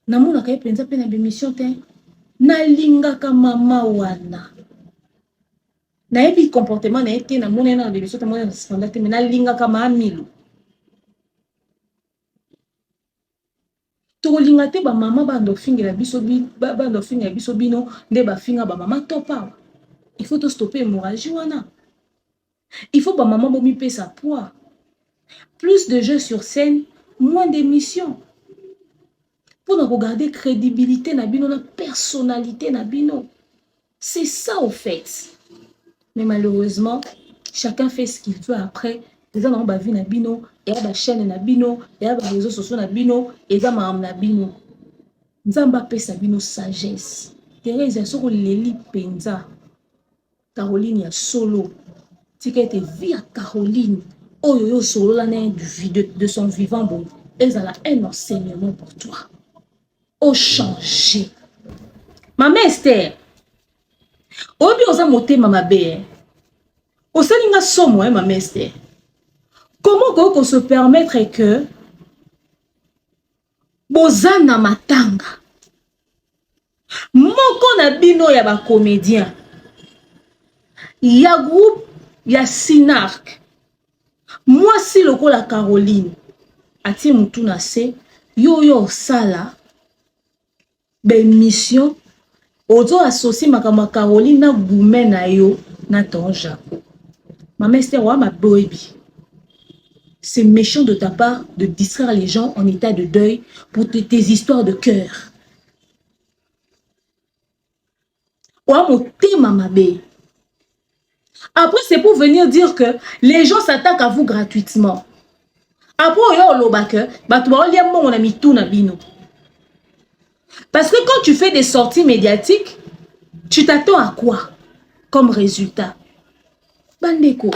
Na mona ka penza pe na émission te. Na linga ka mama wana. Na ebi comportement na été na mona na émission te mona scandale te mais na linga ka ma 1000. Tolinga te ba mama bando fingira biso bando fingira biso bino nde ba finga ba mama topa. Il faut te stopper hémorragie wana. Il faut ba mama bomi pesa poids. Plus de jeux sur scène, moins d'émissions. Pour nous regarder crédibilité na bino na personnalité na bino. C'est ça au fait. Mais malheureusement, chacun fait ce qu'il veut après. Les gens ont vie na bino, et la chaîne na bino, et les réseaux sociaux na bino, et les mam na bino. Nzamba pesa bino sagesse. Thérèse ya soko leli penza. Caroline ya solo. Tika ete vie à Caroline. Oyo yo solo la de son vivant bon. Elles ont un enseignement pour toi. Au changer. Maman Esther. Obi oza moté mama bé. Osalinga somo maman Esther. Comment qu'on se permettre que bozana matanga moko na bino ya ba comédien ya groupe ya Sinark moi si lokola Caroline ati mutu na se yo sala be mission ozo associé makama Caroline na goumé na yo na tonja maman Esther wa ma baby. C'est méchant de ta part de distraire les gens en état de deuil pour tes histoires de cœur. Après, c'est pour venir dire que les gens s'attaquent à vous gratuitement. Après, parce que quand tu fais des sorties médiatiques, tu t'attends à quoi comme résultat? Bandeko,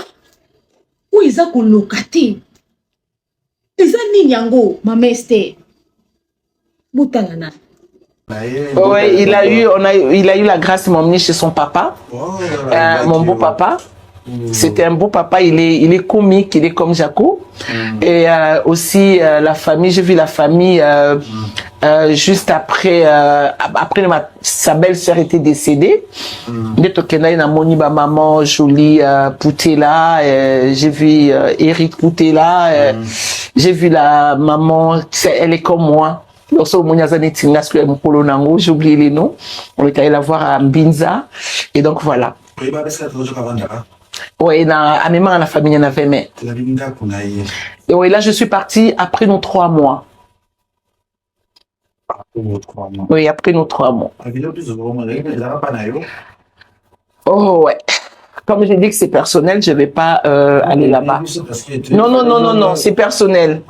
où ils ont locaté? Maman Esther. Oui, il a eu la grâce de m'emmener chez son papa, mon beau papa. C'était un beau papa, il est comique, il est comme Jaco. Et aussi la famille, j'ai vu la famille juste après, sa belle-sœur était décédée. Maman Jolie Poutela, j'ai vu Eric Poutela, j'ai vu la maman, elle est comme moi. J'ai oublié les noms. On est allé la voir à Mbinza. Et donc voilà. Oui, à même la famille en avait mais. Et oui, là je suis partie après nos 3 mois. Oui, après nos 3 mois. Oh ouais. comme j'ai dit que c'est personnel, je vais pas aller là-bas. Non, c'est personnel.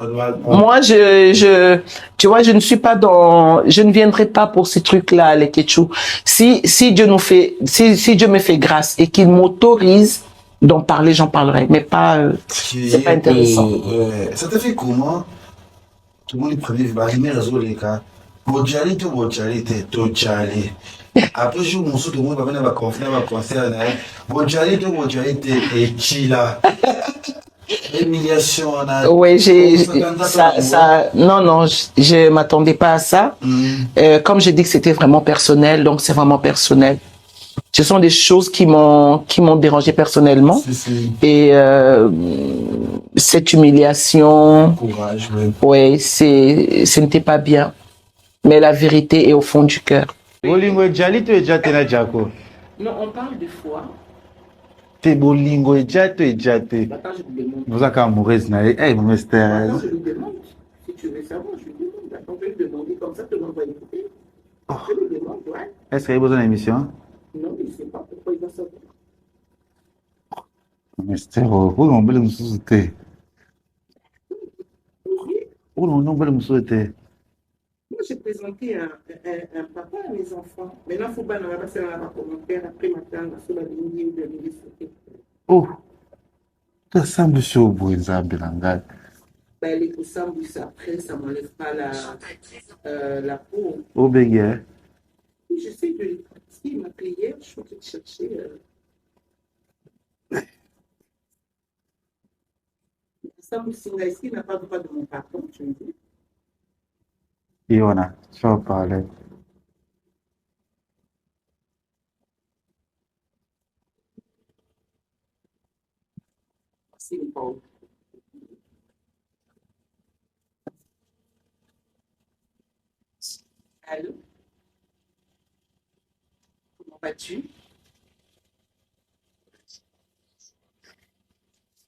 Moi, tu vois, je ne suis pas je ne viendrai pas pour ces trucs-là, les ketchou. Si Dieu si Dieu me fait grâce et qu'il m'autorise d'en parler, j'en parlerai, mais pas, c'est pas intéressant. Ça te fait comment? Tout le monde est premier, il va arriver à les cas. Après, je me suis dit, tout le monde va confier à ma concert. Et Chila. Humiliation. Oui, non, je m'attendais pas à ça. Comme j'ai dit que c'était vraiment personnel, donc c'est vraiment personnel. Ce sont des choses qui m'ont dérangé personnellement. Et cette humiliation, courage, ouais, ce n'était pas bien. Mais la vérité est au fond du cœur. Non, on parle de foi. T'es bolingo et jate. Vous êtes amoureuse, hey, mon mystère. Je lui demande, si tu veux savoir, je lui demande. Attends, je vais lui demander comme ça, tout le monde va écouter. Je lui demande, ouais. Est-ce qu'il y a besoin d'émission? Non, il ne sait pas pourquoi il va savoir. Mystère, où l'on veut me souhaiter? Où l'on veut me souhaiter? Moi, j'ai présenté un papa à mes enfants. Maintenant, il faut pas nous passer dans la commentaire après matin, sur la ligne ou de l'université. Oh, ça semble chaud, Bouéza Belanga. Ben, les coussins, après, ça ne m'enlève pas la peau. Oh, béguet. J'essaie de les pratiquer. Ma prière, je suis en train de chercher. Ça, ici n'a pas le droit de mon pardon, tu me dis. Iona, tu vas parler. C'est bon. Allô? Comment vas-tu?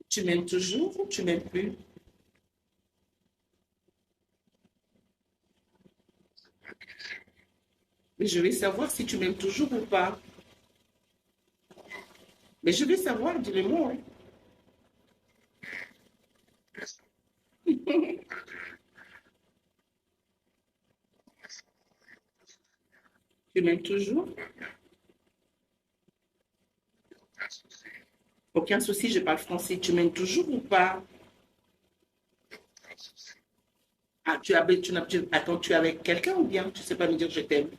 Tu m'aimes toujours ou tu m'aimes plus? Mais je vais savoir si tu m'aimes toujours ou pas. Mais je vais savoir, dis-le-moi. Tu m'aimes toujours? Aucun souci, je parle français. Tu m'aimes toujours ou pas? Ah, attends, tu es avec quelqu'un ou bien tu ne sais pas me dire je t'aime?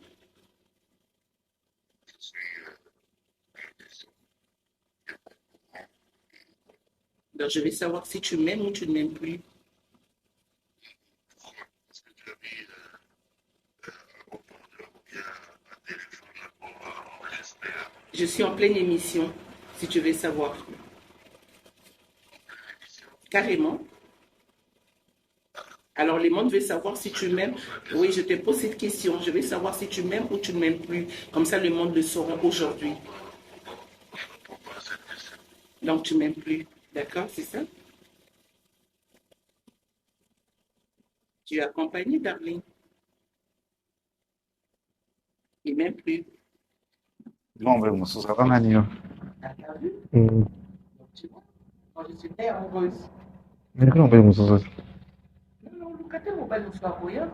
Donc, je vais savoir si tu m'aimes ou tu ne m'aimes plus. Je suis en pleine émission, si tu veux savoir. Carrément. Alors, le monde veut savoir si tu m'aimes. Oui, je te pose cette question. Je vais savoir si tu m'aimes ou tu ne m'aimes plus. Comme ça, le monde le saura aujourd'hui. Donc, tu ne m'aimes plus. D'accord, c'est ça? Tu es accompagné, Darling. Il ne m'aime plus. Non, mais mon sous, ça va, Nanio. T'as vu? Tu vois, quand je suis très amoureuse. Mais comment on va mon sous? Non, le locataire va pas nous faire rien.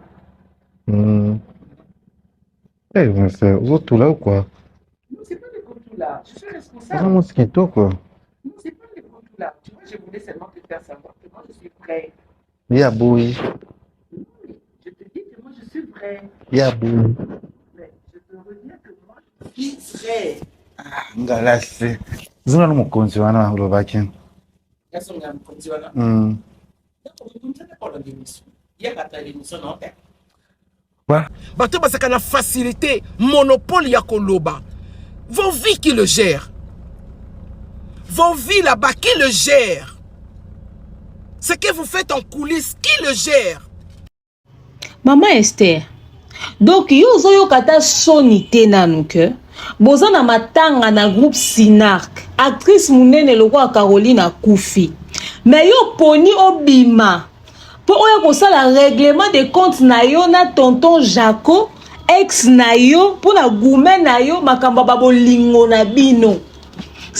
Eh, mais c'est aux autres là ou quoi? Non, c'est pas le contour là. Je suis C'est responsable. un mosquito, quoi. Non, c'est pas le contour là. Tu vois, je voulais seulement te faire savoir que moi, je suis prêt. Ya boui. Non, mais je te dis que moi, je suis prêt. Ya boui. Mais je te reviens que moi, je suis prêt. Ngalasi. Zina n'umukunzi wana ulobaki. Yasonga mkonzi wana. Bato basaka na facilité, monopole ya koloba. Vos vies qui le gèrent. Vos vies là-bas, qui le gèrent? Ce que vous faites en coulisses, qui le gère? Maman Esther, donc yo kata sonité nanu que boza na matanga na groupe Sinark, actrice munene lokwa Caroline Akufi. Mais yo poni obima po oya kosala règlement de compte na yo na tonton Jaco, ex na yo, pour na gourmet na yo makamba babolingo na bino.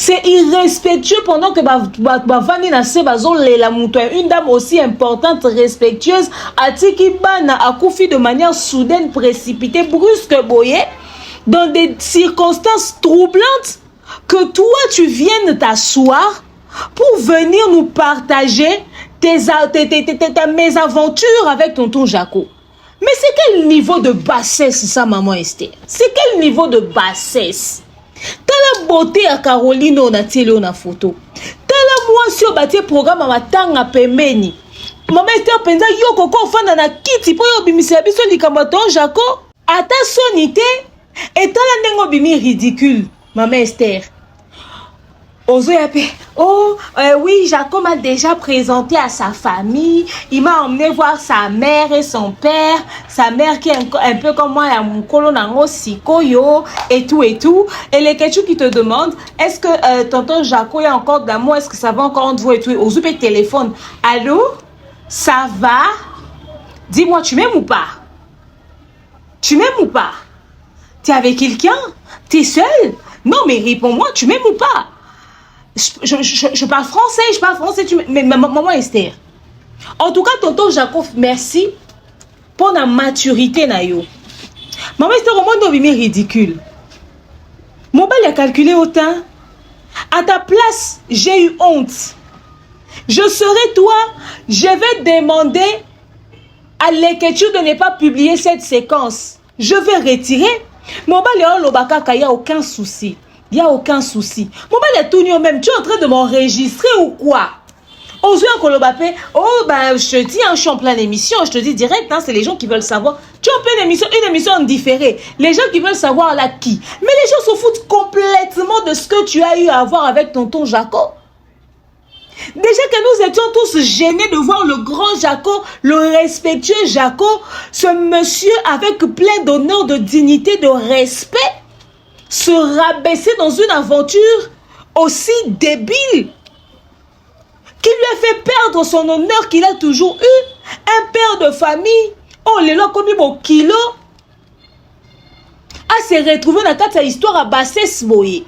C'est irrespectueux pendant que Vani na se la une dame aussi importante, respectueuse, Atiki Bana a confié de manière soudaine, précipitée, brusque, boyée, dans des circonstances troublantes, que toi tu viennes t'asseoir pour venir nous partager tes mésaventures avec tonton Jaco. Mais c'est quel niveau de bassesse ça, maman Esther? C'est quel niveau de bassesse? T'as la beauté à Caroline on a télé na photo. T'as la moi sur bâti programme à matanga pembeni. Maman Esther penza yo koko fanda na kiti po yo bimisa biso likambaton Jaco. Ata sonité et t'as la nengo bimi ridicule. Maman Esther. Oh, oui, Jacob m'a déjà présenté à sa famille. Il m'a emmené voir sa mère et son père. Sa mère qui est un peu comme moi, la moukolo nango sikoyo et tout et tout. Et les questions qui te demandent, est-ce que tonton Jacob a encore d'amour? Est-ce que ça va encore entre vous et tout? Aux téléphone. Allô? Ça va? Dis-moi, tu m'aimes ou pas? Tu m'aimes ou pas? T'es avec quelqu'un? T'es seul? Non, mais réponds-moi, tu m'aimes ou pas? Je parle français, mais maman Esther. En tout cas, tonton Jacob, merci pour la maturité na yo. Maman Esther, au monde est ridicule. Mon bel a calculé autant. À ta place, j'ai eu honte. Je serai toi, je vais demander à l'écriture de ne pas publier cette séquence. Je vais retirer. Mon bel est l'obakaka, il n'y a aucun souci. Il n'y a aucun souci. Mon bel est tout nu même. Tu es en train de m'enregistrer ou quoi? Ozui en Kolobapé. Oh, ben, je te dis, hein, je suis en pleine émission. Je te dis direct, hein, c'est les gens qui veulent savoir. Tu es en pleine émission, une émission en différé. Les gens qui veulent savoir là qui. Mais les gens se foutent complètement de ce que tu as eu à voir avec tonton Jacob. Déjà que nous étions tous gênés de voir le grand Jacob, le respectueux Jacob, ce monsieur avec plein d'honneur, de dignité, de respect, se rabaisser dans une aventure aussi débile qui lui a fait perdre son honneur qu'il a toujours eu. Un père de famille, oh les lois comme mon kilo, à se retrouver dans cette histoire à bassesse boye.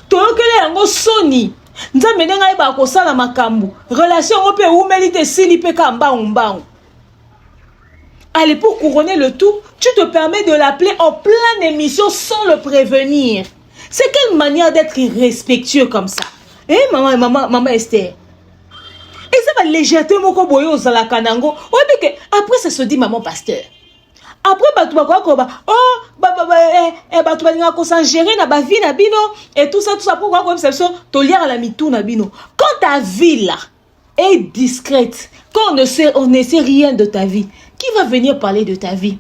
Toi que les yango soni, nous avons mené à kosala makambu. Relation au pays où mérite silipe kamba umba. Allez, pour couronner le tout, tu te permets de l'appeler en pleine émission sans le prévenir. C'est quelle manière d'être irrespectueux comme ça? Eh, maman Esther. Et ça va légèreté mon koboyo aux alakanango. Après, ça se dit maman pasteur. Après, et tout ça, pourquoi comme ça, tolière à la mitou na bino. Quand ta vie là est discrète, quand on ne sait rien de ta vie, qui va venir parler de ta vie?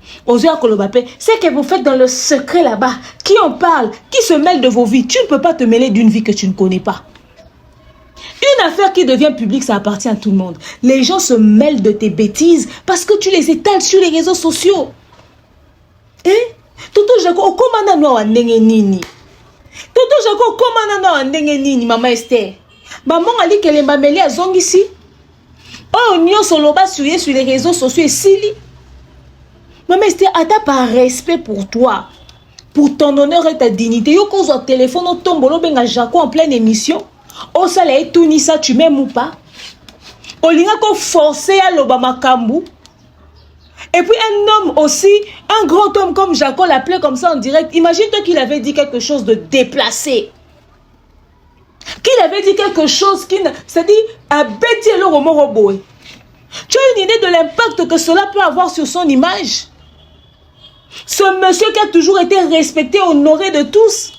C'est que vous faites dans le secret là-bas. Qui en parle? Qui se mêle de vos vies? Tu ne peux pas te mêler d'une vie que tu ne connais pas. Une affaire qui devient publique, ça appartient à tout le monde. Les gens se mêlent de tes bêtises parce que tu les étales sur les réseaux sociaux. Hein? Toto Jaco, comment on a nini? Toto Jaco, comment on a nini, maman Esther? Maman a dit qu'elle est mamélée à Zong ici. Oh, nous sommes sur les réseaux sociaux et Sili. Maman Esther, attends par respect pour toi, pour ton honneur et ta dignité. Yo cause au téléphone, on tombe au benga Jaco en pleine émission. Oh, ça l'a tout ni ça, tu m'aimes ou pas? Olinga ko forcer à l'Obama Kambu. Et puis un homme aussi, un grand homme comme Jaco l'appelait comme ça en direct. Imagine-toi qu'il avait dit quelque chose de déplacé. Qu'il avait dit quelque chose qui ne... C'est-à-dire, un bêtier le romoroboé. Tu as une idée de l'impact que cela peut avoir sur son image? Ce monsieur qui a toujours été respecté, honoré de tous.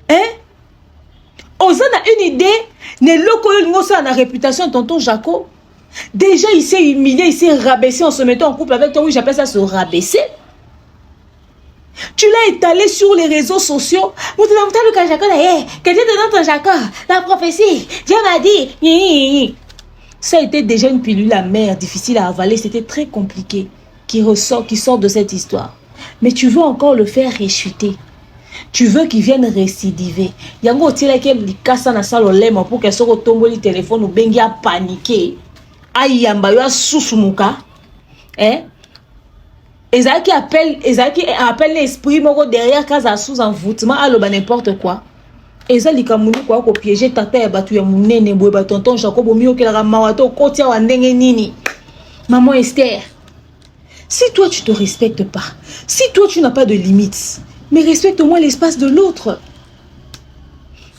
Hein? Osan a une idée, ne l'okoyo ça a la réputation de tonton Jaco. Déjà, il s'est humilié, il s'est rabaissé en se mettant en couple avec toi. Oui, j'appelle ça se rabaisser. Tu l'as étalé sur les réseaux sociaux. La prophétie, Dieu m'a dit. Ça a été déjà une pilule amère, difficile à avaler. C'était très compliqué qui sort de cette histoire. Mais tu veux encore le faire réchuter. Tu veux qu'il vienne récidiver. Yango tire que likasa na salo lema pour que soko tomboli téléphone ou bengi a paniquer. Aïe yamba yo susumuka. Hein? Ezaki appelle l'esprit moko derrière casa sous envoûtement à l'oba n'importe quoi. eza likamuni kwa ko piéger tata ya batu ya munene boye ba tonton Jacob Omio kelaka mawato kotia wa ndenge nini. Maman Esther, si toi tu te respectes pas, si toi tu n'as pas de limites, mais respecte au moins l'espace de l'autre.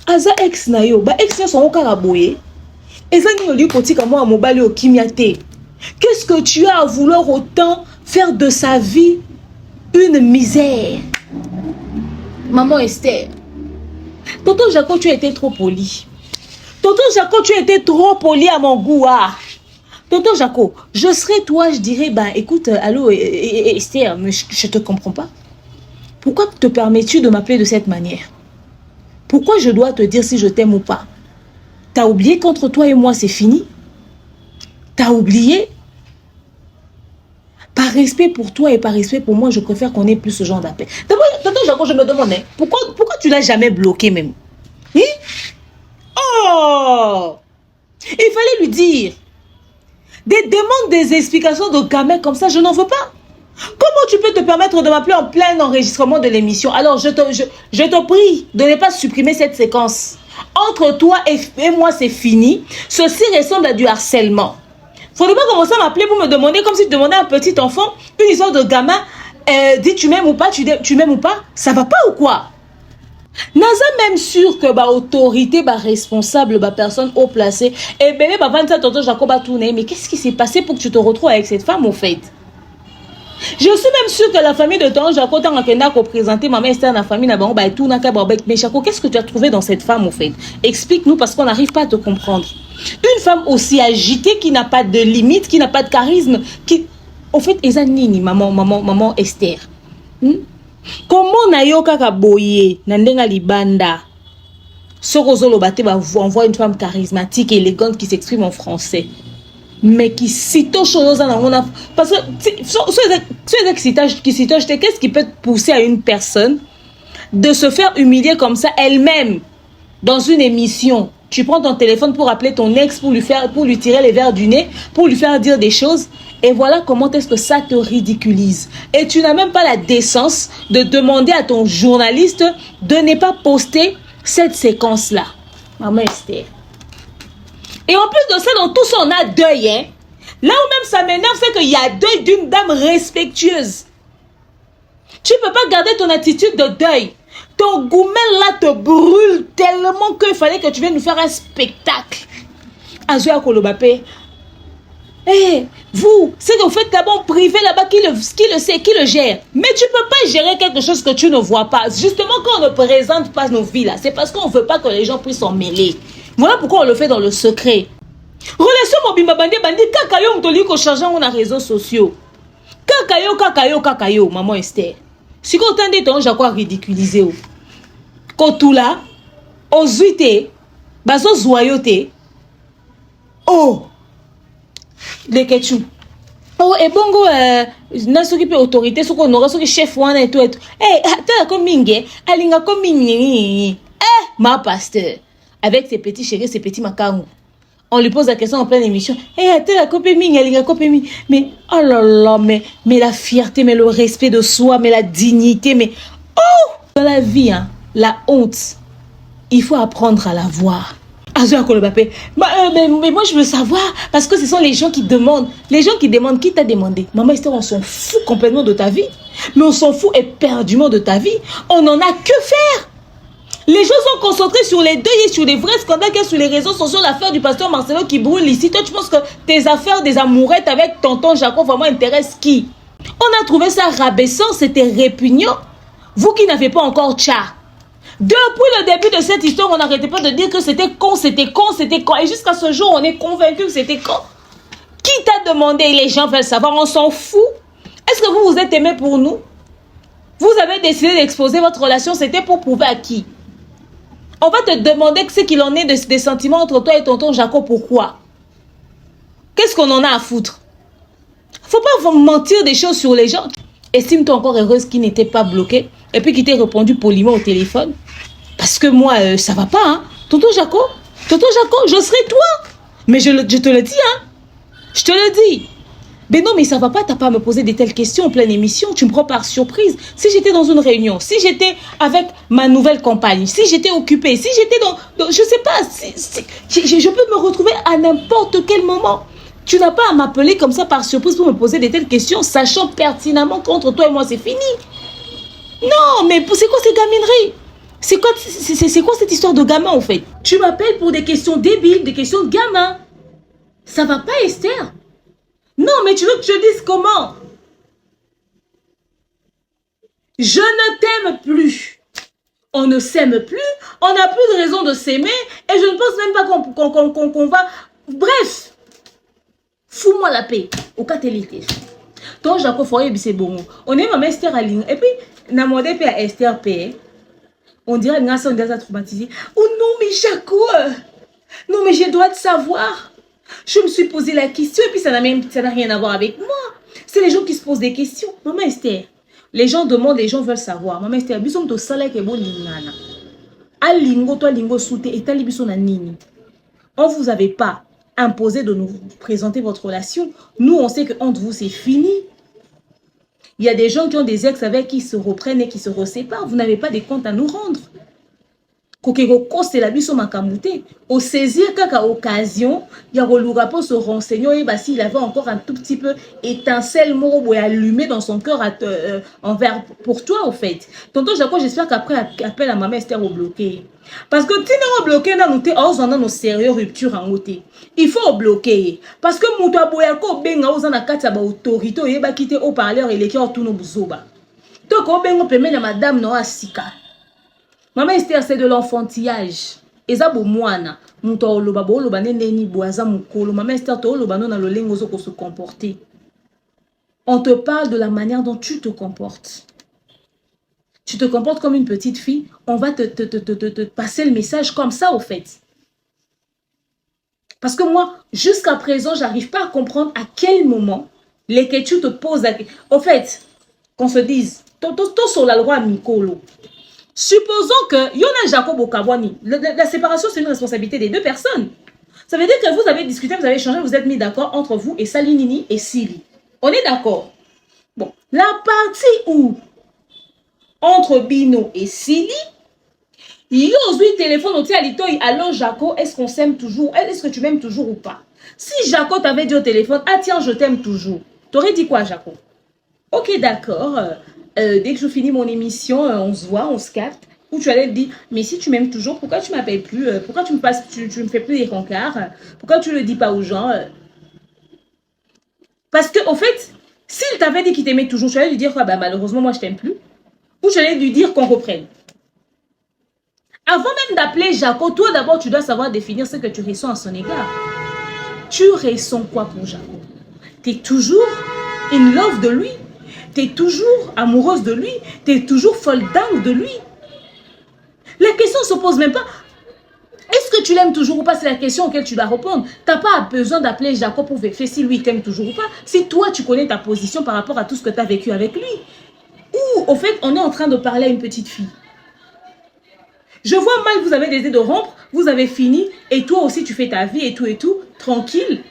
Aza ex na yo, ba ex na son okara boye. Eza ni oli kotika moi mobali o kimiate. Qu'est-ce que tu as à vouloir autant faire de sa vie une misère? Maman Esther, tonton Jaco, tu as été trop poli. Tonton Jaco, tu as été trop poli à mon goût. Ah. Tonton Jaco, je serais toi, je dirais, bah écoute, allô Esther, mais je te comprends pas. Pourquoi te permets-tu de m'appeler de cette manière? Pourquoi je dois te dire si je t'aime ou pas? T'as oublié qu'entre toi et moi c'est fini? T'as oublié? Par respect pour toi et par respect pour moi, je préfère qu'on ait plus ce genre d'appel. D'abord, tonton Jaco, je me demandais, pourquoi tu l'as jamais bloqué même? Hein? Oh! Il fallait lui dire. Des demandes, des explications de gamin comme ça, je n'en veux pas. Comment tu peux te permettre de m'appeler en plein enregistrement de l'émission? Alors, je te prie de ne pas supprimer cette séquence. Entre toi et moi, c'est fini. Ceci ressemble à du harcèlement. Il ne faudrait pas commencer à m'appeler pour me demander, comme si tu demandais à un petit enfant, une histoire de gamin, dis tu m'aimes ou pas, tu m'aimes ou pas, ça va pas ou quoi? Naza même sûr que ba autorité, ba responsable, ba personne haut placée, et bébé ba 27 tonton Jacob a tourné, mais qu'est-ce qui s'est passé pour que tu te retrouves avec cette femme au fait? Je suis même sûre que la famille de tonton Jacob t'a représenté maman Esther dans la famille n'a ba tout n'a qu'à mais Jacob, qu'est-ce que tu as trouvé dans cette femme au fait? Explique-nous parce qu'on n'arrive pas à te comprendre. Une femme aussi agitée qui n'a pas de limite, qui n'a pas de charisme, qui au fait eza nini maman Esther. Comment nayoka kaboye nandenga libanda Sorozolo bate ba envoie une femme charismatique et élégante qui s'exprime en français mais qui cite chose dans parce que qu'est-ce qui peut pousser à une personne de se faire humilier comme ça elle-même dans une émission? Tu prends ton téléphone pour appeler ton ex pour lui tirer les verres du nez, pour lui faire dire des choses. Et voilà comment est-ce que ça te ridiculise. Et tu n'as même pas la décence de demander à ton journaliste de ne pas poster cette séquence-là. Maman Esther. Et en plus de ça, dans tout ça, on a deuil. Hein? Là où même ça m'énerve, c'est qu'il y a deuil d'une dame respectueuse. Tu ne peux pas garder ton attitude de deuil. Ton gourmet là te brûle tellement qu'il fallait que tu viennes nous faire un spectacle. Azoua Kolobapé. Eh, vous, c'est que vous faites là-bas en privé, là-bas, qui le sait, qui le gère. Mais tu ne peux pas gérer quelque chose que tu ne vois pas. Justement, quand on ne présente pas nos vies là, c'est parce qu'on ne veut pas que les gens puissent s'en mêler. Voilà pourquoi on le fait dans le secret. Relation mobimba bandi bandi, kakayo mtoli ko charger on a réseaux sociaux. Kakayo, maman Esther. Si vous entendez ton Jacob ridiculisé, quand tout là, aux huit, baso zoyote, oh, les ketchum. Oh, et bongo, n'a ce qui peut autorité, ce qu'on aura, ce qui chef one et tout. Eh, t'as comme mingue, alinga comme mingue. Ma pasteur, avec ses petits chéris, ses petits macarons. On lui pose la question en pleine émission. Eh, t'es la copine ming, elle est la copine ming. Mais, oh là là, mais la fierté, mais le respect de soi, mais la dignité, mais, oh! Dans la vie, hein, la honte, il faut apprendre à la voir. Mais moi, je veux savoir, parce que ce sont les gens qui demandent. Les gens qui demandent, qui t'a demandé? Maman Esther, on s'en fout complètement de ta vie. Mais on s'en fout éperdument de ta vie. On n'en a que faire. Les gens sont concentrés sur les deuils et sur les vrais scandales qu'il y a sur les réseaux sociaux. L'affaire du pasteur Marcelo qui brûle ici. Toi, tu penses que tes affaires des amourettes avec tonton Jacob vraiment intéressent qui? On a trouvé ça rabaissant, c'était répugnant. Vous qui n'avez pas encore tcha. Depuis le début de cette histoire, on n'arrêtait pas de dire que c'était con, c'était con, c'était con. Et jusqu'à ce jour, on est convaincu que c'était con. Qui t'a demandé? Les gens veulent savoir, on s'en fout. Est-ce que vous vous êtes aimé pour nous? Vous avez décidé d'exposer votre relation, c'était pour prouver à qui? On va te demander ce qu'il en est des sentiments entre toi et tonton Jacob. Pourquoi? Qu'est-ce qu'on en a à foutre? Faut pas mentir des choses sur les gens. Estime-toi encore heureuse qu'il n'était pas bloqué et puis qu'il t'ait répondu poliment au téléphone. Parce que moi, ça va pas, hein. Tonton Jacob, je serai toi. Mais je te le dis, hein. Je te le dis. Ben non, mais ça va pas, t'as pas à me poser de telles questions en pleine émission, tu me prends par surprise. Si j'étais dans une réunion, si j'étais avec ma nouvelle compagne, si j'étais occupée, si j'étais je sais pas, je peux me retrouver à n'importe quel moment. Tu n'as pas à m'appeler comme ça par surprise pour me poser de telles questions, sachant pertinemment qu'entre toi et moi, c'est fini. Non, mais c'est quoi ces gamineries? C'est quoi cette histoire de gamin, en fait? Tu m'appelles pour des questions débiles, des questions de gamin. Ça va pas, Esther? Non, mais tu veux que je te dise comment? Je ne t'aime plus. On ne s'aime plus. On n'a plus de raison de s'aimer. Et je ne pense même pas qu'on va... Bref. Fous-moi la paix. Au cas t'élite. Ton Jaco Foye, c'est bon. On est ma Esther à ligne. Et puis, Namodé puis à Esther P. On dirait que on est traumatisé. Oh non, mais Jaco. Non, mais je dois te savoir. Je me suis posé la question et puis ça n'a rien à voir avec moi. C'est les gens qui se posent des questions. Maman Esther, les gens demandent, les gens veulent savoir. Maman Esther, bisous to salaire que bon lingana. A lingo to lingo soute et tali bisous na nini. On vous avait pas imposé de nous présenter votre relation. Nous, on sait que entre vous c'est fini. Il y a des gens qui ont des ex avec qui se reprennent et qui se reséparent. Vous n'avez pas des comptes à nous rendre. Kokeko c'est la biso makamute. Au saisir kaka occasion, il y a relura pour se renseigner et s'il avait encore un tout petit peu étincelle moro allumé dans son cœur envers pour toi au fait. Tonton Jaco, j'espère qu'après appel à maman Esther au bloquer. Parce que si nous bloqué dans nos sérieux rupture en côté. Il faut bloquer parce que muto boyako benga ozana kata ba autorité yeba quitter au parleur et les cœurs tout nos buzoba. Donc au bengo permet la madame no asika. Maman Esther, c'est de l'enfantillage. Eza bo mwana, muto oloba bo oloba neni boaza mukolo. Maman Esther, to oloba non na lolengo zo ko se comporter. On te parle de la manière dont tu te comportes. Tu te comportes comme une petite fille, on va te passer le message comme ça au fait. Parce que moi, jusqu'à présent, j'arrive pas à comprendre à quel moment les que tu te poses. Au fait, qu'on se dise, tout sur la loi Mikolo. Supposons que Yona Jacob Okabwani, la séparation c'est une responsabilité des deux personnes. Ça veut dire que vous avez discuté, vous avez échangé, vous êtes mis d'accord entre vous et Salinini et Sili. On est d'accord. Bon, la partie où entre Bino et Sili, il y a aujourd'hui téléphone au Tialitoy. Allô Jaco, est-ce qu'on s'aime toujours? Est-ce que tu m'aimes toujours ou pas? Si Jaco t'avait dit au téléphone, ah tiens, je t'aime toujours, t'aurais dit quoi Jaco? Ok, d'accord. Dès que je finis mon émission, on se voit, on se capte. Ou tu allais te dire, mais si tu m'aimes toujours, pourquoi tu m'appelles plus? Pourquoi tu me fais plus des rencarts? Pourquoi tu le dis pas aux gens? Parce que, au fait, s'il t'avait dit qu'il t'aimait toujours, tu allais lui dire, bah, malheureusement, moi, je t'aime plus. Ou tu allais lui dire qu'on reprenne. Avant même d'appeler Jaco, toi, d'abord, tu dois savoir définir ce que tu ressens à son égard. Tu ressens quoi pour Jaco? Tu es toujours in love de lui? Tu es toujours amoureuse de lui? Tu es toujours folle dingue de lui? La question ne se pose même pas. Est-ce que tu l'aimes toujours ou pas? C'est la question auquel tu dois répondre. Tu n'as pas besoin d'appeler Jacob pour vérifier si lui t'aime toujours ou pas. Si toi, tu connais ta position par rapport à tout ce que tu as vécu avec lui. Ou, au fait, on est en train de parler à une petite fille. Je vois mal, vous avez décidé de rompre, vous avez fini, et toi aussi, tu fais ta vie et tout, tranquille.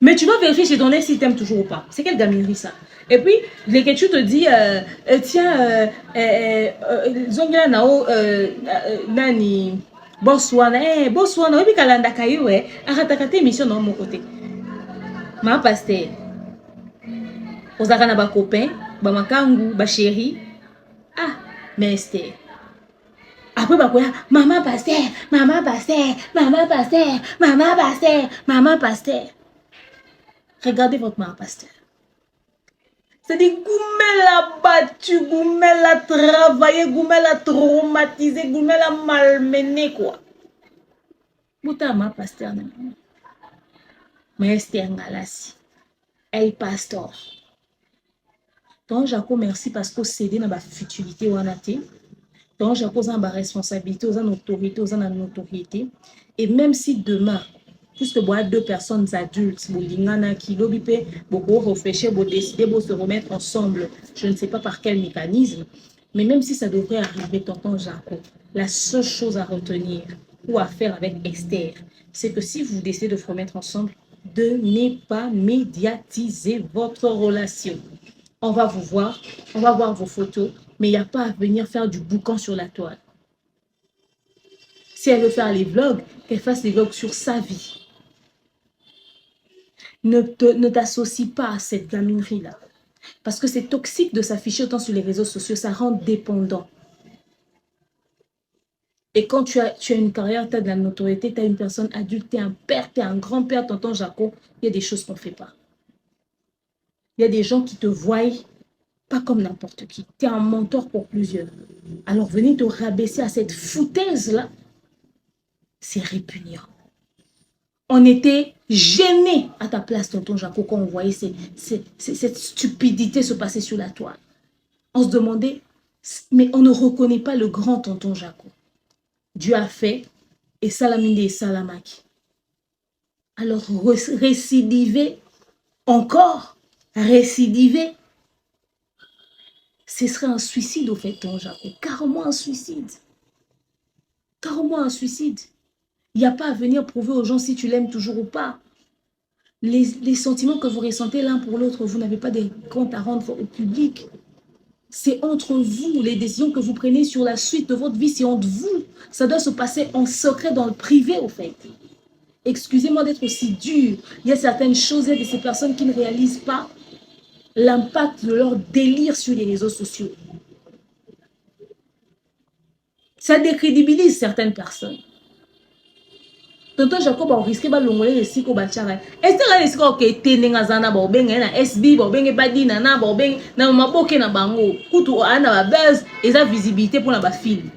Mais tu dois vérifier chez ton ex si t'aimes toujours ou pas. C'est quelle gaminerie ça? Et puis, les que tu te dis, tiens, Zonga Nao, Nani, Botswana, Botswana, oui, Kalanda Kayo, Aratakate émission dans mon côté. Ma pasteur, Ozakana ba copain, ba makangu, ba chéri. Ah, mais Esther. Après, bah, maman pasteur, maman pasteur, maman pasteur, maman pasteur, maman pasteur. Regardez votre maman pasteur. C'est-à-dire, Goumel a battu, Goumel a travaillé, Goumel a traumatisé, Goumel a malmené, quoi. Bouta ma pasteur, mais Esther Ngalassi, elle pasteur. Donc, Jaco, merci parce que c'est dans ma futilité ou en athée. Donc, Jaco, on a ma responsabilité, on a notre autorité, on a notre autorité. Et même si demain, puisque il y a deux personnes adultes, qui beaucoup réfléchir, décider, se remettre ensemble, je ne sais pas par quel mécanisme, mais même si ça devrait arriver, tonton Jaco, la seule chose à retenir ou à faire avec Esther, c'est que si vous décidez de vous remettre ensemble, de ne pas médiatiser votre relation. On va vous voir, on va voir vos photos, mais il n'y a pas à venir faire du boucan sur la toile. Si elle veut faire les vlogs, qu'elle fasse les vlogs sur sa vie. Ne t'associe pas à cette gaminerie-là. Parce que c'est toxique de s'afficher autant sur les réseaux sociaux, ça rend dépendant. Et quand tu as une carrière, tu as de la notoriété, tu as une personne adulte, tu es un père, tu es un grand-père, tonton Jaco, il y a des choses qu'on ne fait pas. Il y a des gens qui te voient pas comme n'importe qui. Tu es un mentor pour plusieurs. Alors venir te rabaisser à cette foutaise-là, c'est répugnant. On était gênés à ta place, tonton Jaco, quand on voyait cette stupidité se passer sur la toile. On se demandait, mais on ne reconnaît pas le grand tonton Jaco. Dieu a fait, et Salaminde et Salamaki. Alors récidiver, encore, récidiver, ce serait un suicide au fait, tonton Jaco. Carrément un suicide. Carrément un suicide. Il n'y a pas à venir prouver aux gens si tu l'aimes toujours ou pas. Les sentiments que vous ressentez l'un pour l'autre, vous n'avez pas des comptes à rendre au public. C'est entre vous, les décisions que vous prenez sur la suite de votre vie, c'est entre vous. Ça doit se passer en secret, dans le privé, au fait. Excusez-moi d'être aussi dur. Il y a certaines choses, il y a de ces personnes qui ne réalisent pas l'impact de leur délire sur les réseaux sociaux. Ça décrédibilise certaines personnes. Tonton Jacob a risqué de l'ongler les siko bachara. Est-ce que les siko que tenenga zana ba obenge na SB ba obenge badina na ba obenge na maboke na bango kutu ana ba buzz et sa visibilité pour la ba film.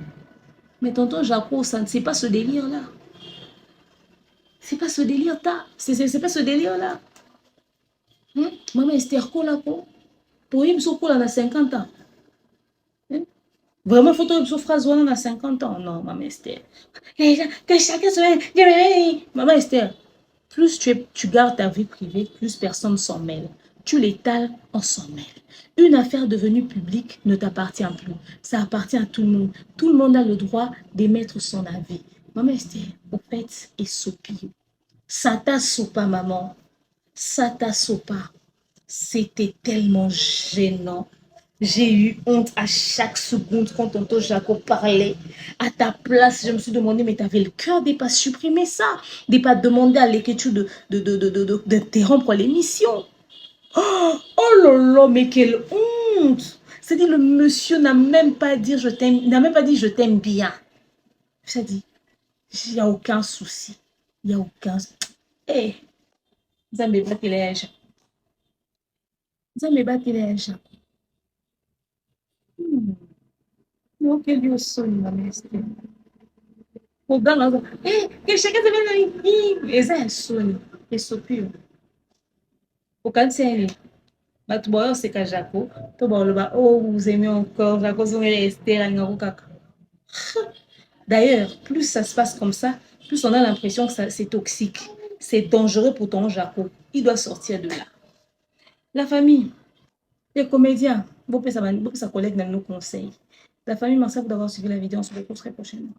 Mais tonton Jacob, ça ne c'est pas ce délire là. C'est pas ce délire là. C'est pas ce délire là. Maman Esther kola ko. Pour lui so kola na 50 ans. Vraiment, il faut que tu phrase à 50 ans. Non, maman Esther. Que chacun se... Maman Esther, plus tu gardes ta vie privée, plus personne s'en mêle. Tu l'étales, on s'en mêle. Une affaire devenue publique ne t'appartient plus. Ça appartient à tout le monde. Tout le monde a le droit d'émettre son avis. Maman Esther, au fait, et soupir. Ça t'assopa, maman. Ça t'assopa. C'était tellement gênant. J'ai eu honte à chaque seconde quand tonton Jacob parlait. À ta place, je me suis demandé, mais tu avais le cœur de ne pas supprimer ça, de ne pas demander à l'écriture d'interrompre l'émission. Oh là là, mais quelle honte! C'est-à-dire, le monsieur n'a même pas dit je t'aime, n'a même pas dit je t'aime bien. Ça dit, il n'y a aucun souci. Il n'y a aucun... Eh, Zambé Batiléja. Zambé Batiléja. Non, que Dieu sonne, ma mestre. O galo, que chega de ver esse é sonho, esse sopio. O cancel, mas tu boy c'est que Jaco, tu boy le bas, oh vous aimez encore, Jaco sont restés à Ngakaka. D'ailleurs, plus ça se passe comme ça, plus on a l'impression que c'est toxique, c'est dangereux pour ton Jaco. Il doit sortir de là. La famille, les comédiens, vos collègues dans nos conseils. La famille, merci d'avoir suivi la vidéo. On se retrouve très prochainement.